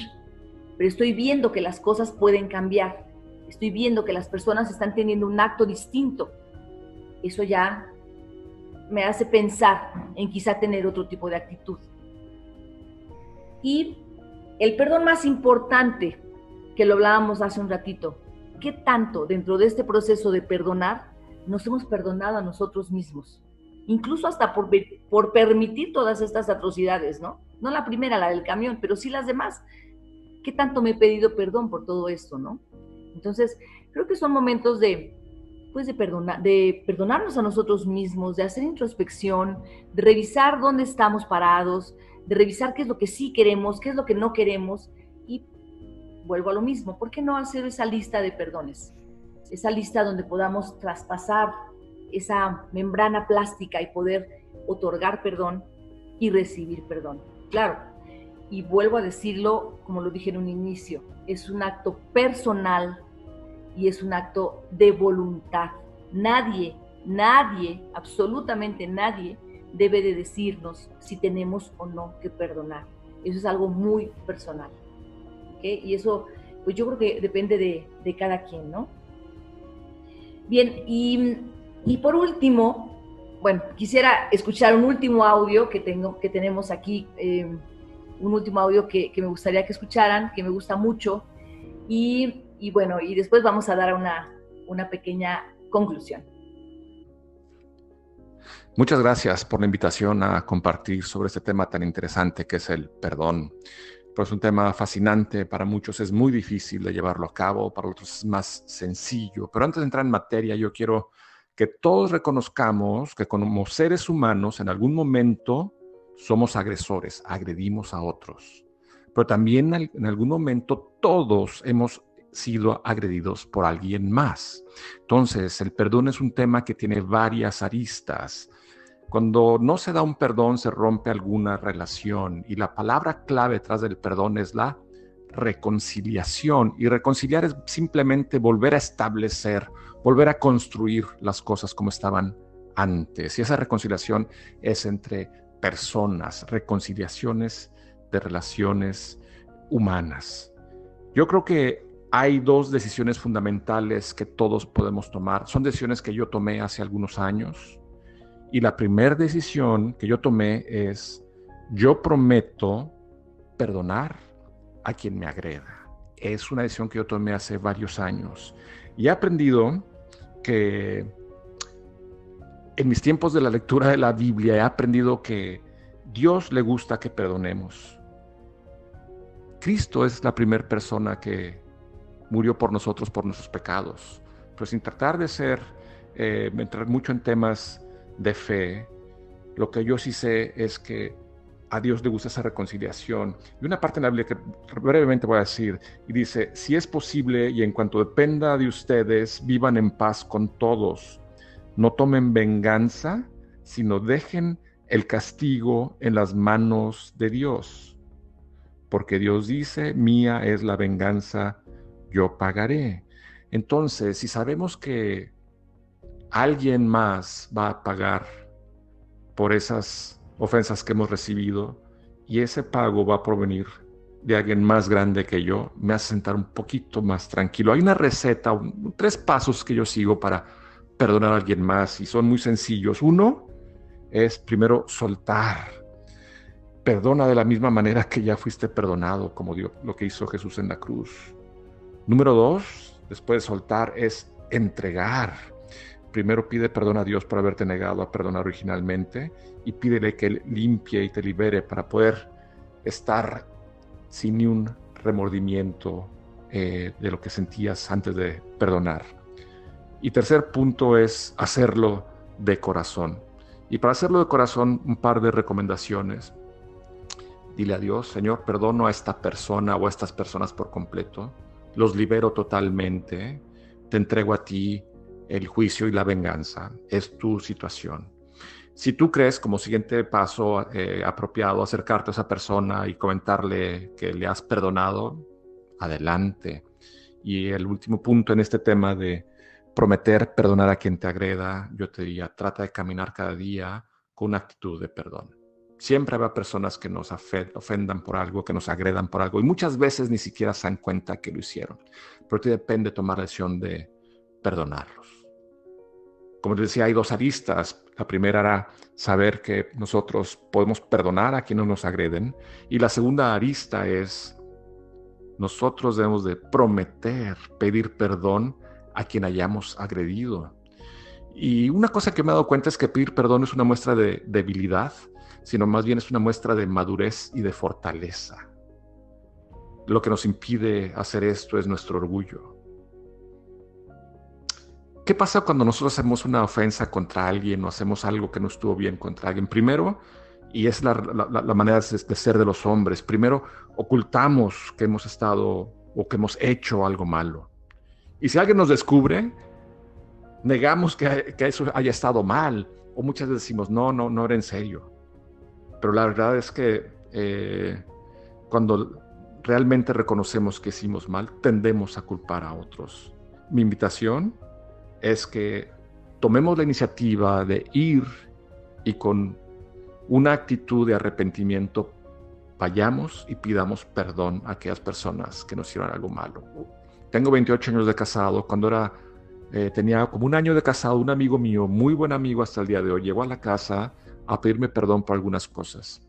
pero estoy viendo que las cosas pueden cambiar. Estoy viendo que las personas están teniendo un acto distinto. Eso ya me hace pensar en quizá tener otro tipo de actitud. Y el perdón más importante, que lo hablábamos hace un ratito, ¿qué tanto dentro de este proceso de perdonar nos hemos perdonado a nosotros mismos? Incluso hasta por permitir todas estas atrocidades, ¿no? No la primera, la del camión, pero sí las demás. ¿Qué tanto me he pedido perdón por todo esto, no? Entonces, creo que son momentos de perdonarnos a nosotros mismos, de hacer introspección, de revisar dónde estamos parados, de revisar qué es lo que sí queremos, qué es lo que no queremos, y vuelvo a lo mismo, ¿por qué no hacer esa lista de perdones? Esa lista donde podamos traspasar esa membrana plástica y poder otorgar perdón y recibir perdón. Claro, y vuelvo a decirlo como lo dije en un inicio, es un acto personal y es un acto de voluntad. Nadie, absolutamente nadie debe de decirnos si tenemos o no que perdonar. Eso es algo muy personal, ¿okay? Y eso, pues yo creo que depende de cada quien, ¿no? Bien, y por último, bueno, quisiera escuchar un último audio que tenemos aquí, un último audio que me gustaría que escucharan, que me gusta mucho, y bueno, y después vamos a dar una pequeña conclusión. Muchas gracias por la invitación a compartir sobre este tema tan interesante que es el perdón. Pero es un tema fascinante, para muchos es muy difícil de llevarlo a cabo, para otros es más sencillo. Pero antes de entrar en materia, yo quiero que todos reconozcamos que como seres humanos en algún momento somos agresores, agredimos a otros. Pero también en algún momento todos hemos sido agredidos por alguien más. Entonces, el perdón es un tema que tiene varias aristas. Cuando no se da un perdón, se rompe alguna relación, y la palabra clave detrás del perdón es la reconciliación. Y reconciliar es simplemente volver a establecer, volver a construir las cosas como estaban antes. Y esa reconciliación es entre personas, reconciliaciones de relaciones humanas. Yo creo que hay dos decisiones fundamentales que todos podemos tomar. Son decisiones que yo tomé hace algunos años. Y la primera decisión que yo tomé es, yo prometo perdonar a quien me agreda. Es una decisión que yo tomé hace varios años. Y he aprendido que en mis tiempos de la lectura de la Biblia, he aprendido que Dios le gusta que perdonemos. Cristo es la primera persona que murió por nosotros, por nuestros pecados. Pero sin tratar de entrar mucho en temas de fe, lo que yo sí sé es que a Dios le gusta esa reconciliación. Y una parte en la Biblia que brevemente voy a decir, y dice, si es posible y en cuanto dependa de ustedes, vivan en paz con todos. No tomen venganza, sino dejen el castigo en las manos de Dios. Porque Dios dice, mía es la venganza, yo pagaré. Entonces, si sabemos que alguien más va a pagar por esas ofensas que hemos recibido y ese pago va a provenir de alguien más grande que yo, me hace sentar un poquito más tranquilo. Hay una receta, 3 pasos que yo sigo para perdonar a alguien más y son muy sencillos. Uno es primero soltar. Perdona de la misma manera que ya fuiste perdonado, como lo que hizo Jesús en la cruz. Número 2, después de soltar, es entregar. Primero pide perdón a Dios por haberte negado a perdonar originalmente y pídele que Él limpie y te libere para poder estar sin ni un remordimiento de lo que sentías antes de perdonar. Y tercer punto es hacerlo de corazón. Y para hacerlo de corazón, un par de recomendaciones. Dile a Dios, Señor, perdono a esta persona o a estas personas por completo. Los libero totalmente. Te entrego a ti el juicio y la venganza. Es tu situación. Si tú crees como siguiente paso apropiado acercarte a esa persona y comentarle que le has perdonado, adelante. Y el último punto en este tema de prometer perdonar a quien te agreda, yo te diría, trata de caminar cada día con una actitud de perdón. Siempre habrá personas que nos ofendan por algo, que nos agredan por algo, y muchas veces ni siquiera se dan cuenta que lo hicieron. Pero te depende tomar la decisión de perdonarlos. Como te decía, hay dos aristas. La primera era saber que nosotros podemos perdonar a quienes nos agreden, y la segunda arista es nosotros debemos de prometer pedir perdón a quien hayamos agredido. Y una cosa que me he dado cuenta es que pedir perdón no es una muestra de debilidad, sino más bien es una muestra de madurez y de fortaleza. Lo que nos impide hacer esto es nuestro orgullo. ¿Qué pasa cuando nosotros hacemos una ofensa contra alguien o hacemos algo que no estuvo bien contra alguien? Primero, y es la manera de ser de los hombres, primero ocultamos que hemos estado o que hemos hecho algo malo. Y si alguien nos descubre, negamos que eso haya estado mal, o muchas veces decimos, no era en serio. Pero la verdad es que cuando realmente reconocemos que hicimos mal, tendemos a culpar a otros. Mi invitación es que tomemos la iniciativa de ir y con una actitud de arrepentimiento vayamos y pidamos perdón a aquellas personas que nos hicieron algo malo. Tengo 28 años de casado. Cuando tenía como un año de casado, un amigo mío, muy buen amigo hasta el día de hoy, llegó a la casa a pedirme perdón por algunas cosas.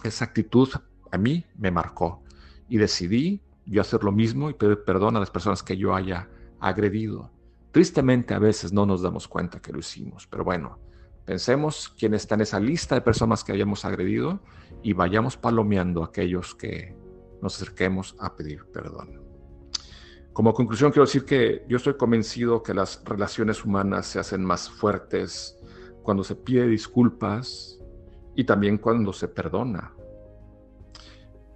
Esa actitud a mí me marcó y decidí yo hacer lo mismo y pedir perdón a las personas que yo haya agredido. Tristemente a veces no nos damos cuenta que lo hicimos, pero bueno, pensemos quién está en esa lista de personas que hayamos agredido y vayamos palomeando a aquellos que nos acerquemos a pedir perdón. Como conclusión quiero decir que yo estoy convencido que las relaciones humanas se hacen más fuertes cuando se pide disculpas y también cuando se perdona.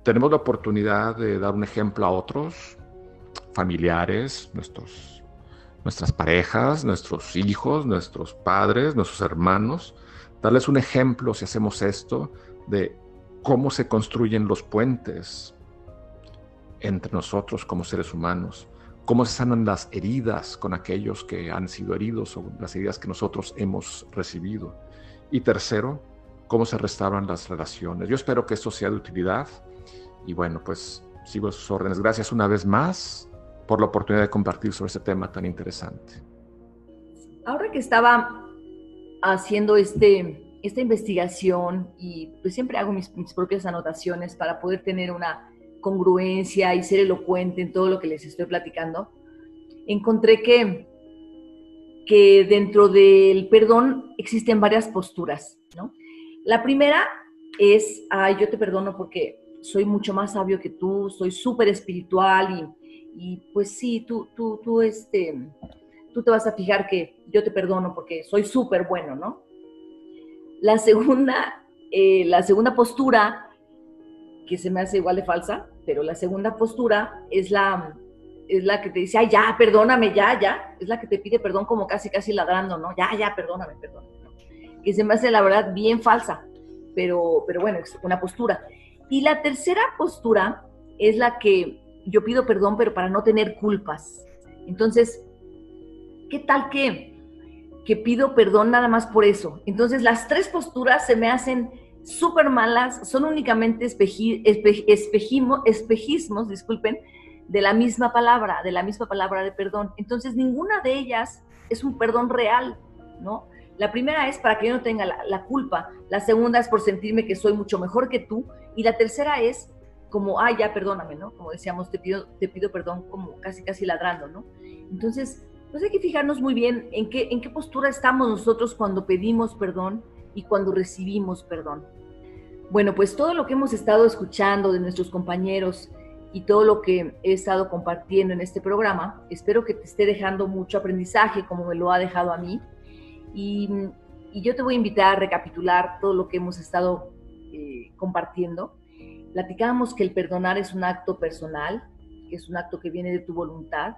Tenemos la oportunidad de dar un ejemplo a otros, familiares, nuestras parejas, nuestros hijos, nuestros padres, nuestros hermanos, darles un ejemplo, si hacemos esto, de cómo se construyen los puentes entre nosotros como seres humanos, cómo se sanan las heridas con aquellos que han sido heridos o las heridas que nosotros hemos recibido. Y tercero, cómo se restauran las relaciones. Yo espero que esto sea de utilidad y bueno, pues sigo a sus órdenes. Gracias una vez más por la oportunidad de compartir sobre este tema tan interesante. Ahora que estaba haciendo esta investigación y pues siempre hago mis propias anotaciones para poder tener una congruencia y ser elocuente en todo lo que les estoy platicando, encontré que dentro del perdón existen varias posturas, ¿no? La primera es, yo te perdono porque soy mucho más sabio que tú, soy súper espiritual y pues sí, tú te vas a fijar que yo te perdono porque soy súper bueno, ¿no? La segunda postura, que se me hace igual de falsa, pero la segunda postura es la que te dice, ya, perdóname, ya, es la que te pide perdón como casi ladrando, ¿no? Ya, perdóname, ¿no? Que se me hace la verdad bien falsa, pero bueno, es una postura. Y la tercera postura es la que yo pido perdón, pero para no tener culpas. Entonces, ¿qué tal que pido perdón nada más por eso? Entonces, las tres posturas se me hacen súper malas, son únicamente espejismos, disculpen, de la misma palabra de perdón. Entonces, ninguna de ellas es un perdón real, ¿no? La primera es para que yo no tenga la culpa, la segunda es por sentirme que soy mucho mejor que tú, y la tercera es como, ya, perdóname, ¿no? Como decíamos, te pido perdón como casi ladrando, ¿no? Entonces, pues hay que fijarnos muy bien en qué postura estamos nosotros cuando pedimos perdón y cuando recibimos perdón. Bueno, pues todo lo que hemos estado escuchando de nuestros compañeros y todo lo que he estado compartiendo en este programa, espero que te esté dejando mucho aprendizaje como me lo ha dejado a mí. Y yo te voy a invitar a recapitular todo lo que hemos estado compartiendo. Platicábamos que el perdonar es un acto personal, que es un acto que viene de tu voluntad,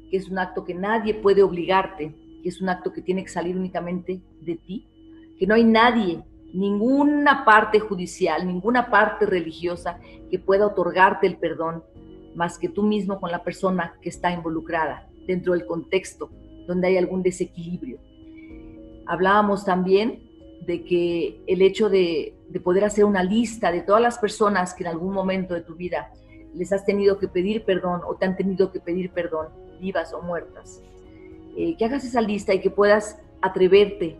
que es un acto que nadie puede obligarte, que es un acto que tiene que salir únicamente de ti, que no hay nadie, ninguna parte judicial, ninguna parte religiosa que pueda otorgarte el perdón, más que tú mismo con la persona que está involucrada dentro del contexto donde hay algún desequilibrio. Hablábamos también de que el hecho de poder hacer una lista de todas las personas que en algún momento de tu vida les has tenido que pedir perdón o te han tenido que pedir perdón, vivas o muertas, que hagas esa lista y que puedas atreverte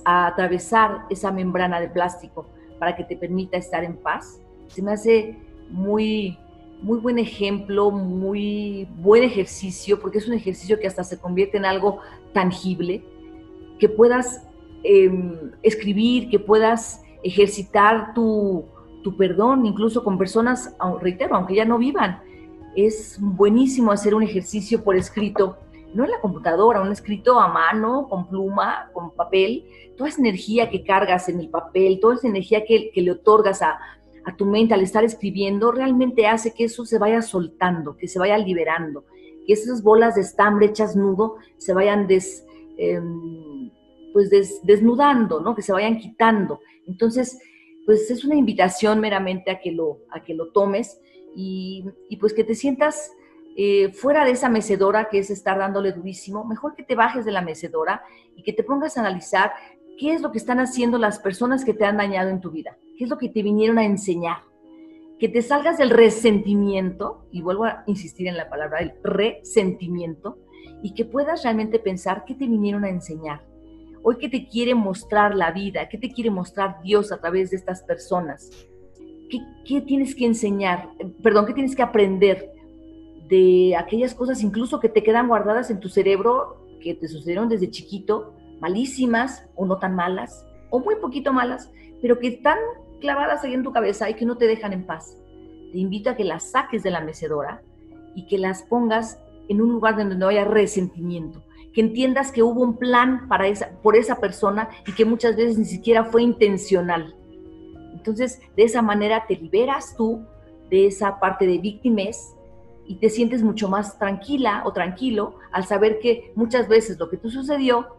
a atravesar esa membrana de plástico para que te permita estar en paz. Se me hace muy buen ejemplo, muy buen ejercicio, porque es un ejercicio que hasta se convierte en algo tangible, que puedas escribir, que puedas ejercitar tu perdón, incluso con personas, reitero, aunque ya no vivan. Es buenísimo hacer un ejercicio por escrito, no en la computadora, un escrito a mano, con pluma, con papel. Toda esa energía que cargas en el papel, toda esa energía que le otorgas a tu mente al estar escribiendo, realmente hace que eso se vaya soltando, que se vaya liberando, que esas bolas de estambre hechas nudo se vayan desnudando, ¿no? Que se vayan quitando. Entonces, pues es una invitación meramente a que lo tomes y pues que te sientas fuera de esa mecedora que es estar dándole durísimo. Mejor que te bajes de la mecedora y que te pongas a analizar qué es lo que están haciendo las personas que te han dañado en tu vida, qué es lo que te vinieron a enseñar, que te salgas del resentimiento, y vuelvo a insistir en la palabra, el resentimiento, y que puedas realmente pensar qué te vinieron a enseñar. Hoy, ¿qué te quiere mostrar la vida? ¿Qué te quiere mostrar Dios a través de estas personas? ¿Qué tienes que enseñar? ¿Qué tienes que aprender de aquellas cosas incluso que te quedan guardadas en tu cerebro, que te sucedieron desde chiquito, malísimas o no tan malas, o muy poquito malas, pero que están clavadas ahí en tu cabeza y que no te dejan en paz? Te invito a que las saques de la mecedora y que las pongas en un lugar donde no haya resentimiento, que entiendas que hubo un plan por esa persona y que muchas veces ni siquiera fue intencional. Entonces, de esa manera te liberas tú de esa parte de víctimas y te sientes mucho más tranquila o tranquilo al saber que muchas veces lo que te sucedió,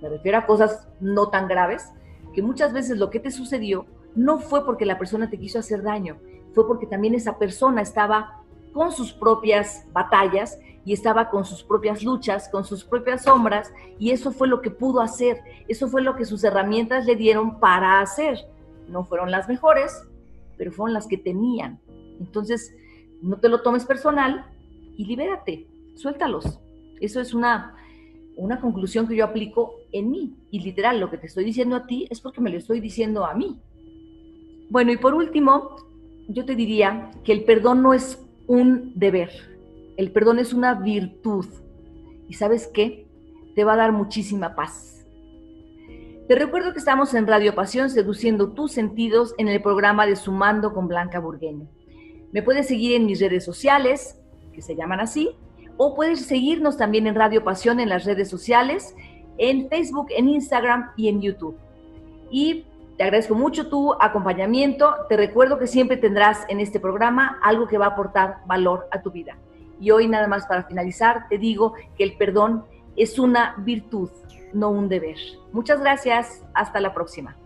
me refiero a cosas no tan graves, que muchas veces lo que te sucedió no fue porque la persona te quiso hacer daño, fue porque también esa persona estaba con sus propias batallas y estaba con sus propias luchas, con sus propias sombras, y eso fue lo que pudo hacer, eso fue lo que sus herramientas le dieron para hacer. No fueron las mejores, pero fueron las que tenían. Entonces, no te lo tomes personal y libérate, suéltalos. Eso es una conclusión que yo aplico en mí, y literal, lo que te estoy diciendo a ti es porque me lo estoy diciendo a mí. Bueno, y por último, yo te diría que el perdón no es un deber, el perdón es una virtud, y ¿sabes qué? Te va a dar muchísima paz. Te recuerdo que estamos en Radio Pasión, seduciendo tus sentidos, en el programa de Sumando con Blanca Burgueño. Me puedes seguir en mis redes sociales, que se llaman así, o puedes seguirnos también en Radio Pasión en las redes sociales, en Facebook, en Instagram y en YouTube. Y te agradezco mucho tu acompañamiento. Te recuerdo que siempre tendrás en este programa algo que va a aportar valor a tu vida. Y hoy, nada más para finalizar, te digo que el perdón es una virtud, no un deber. Muchas gracias. Hasta la próxima.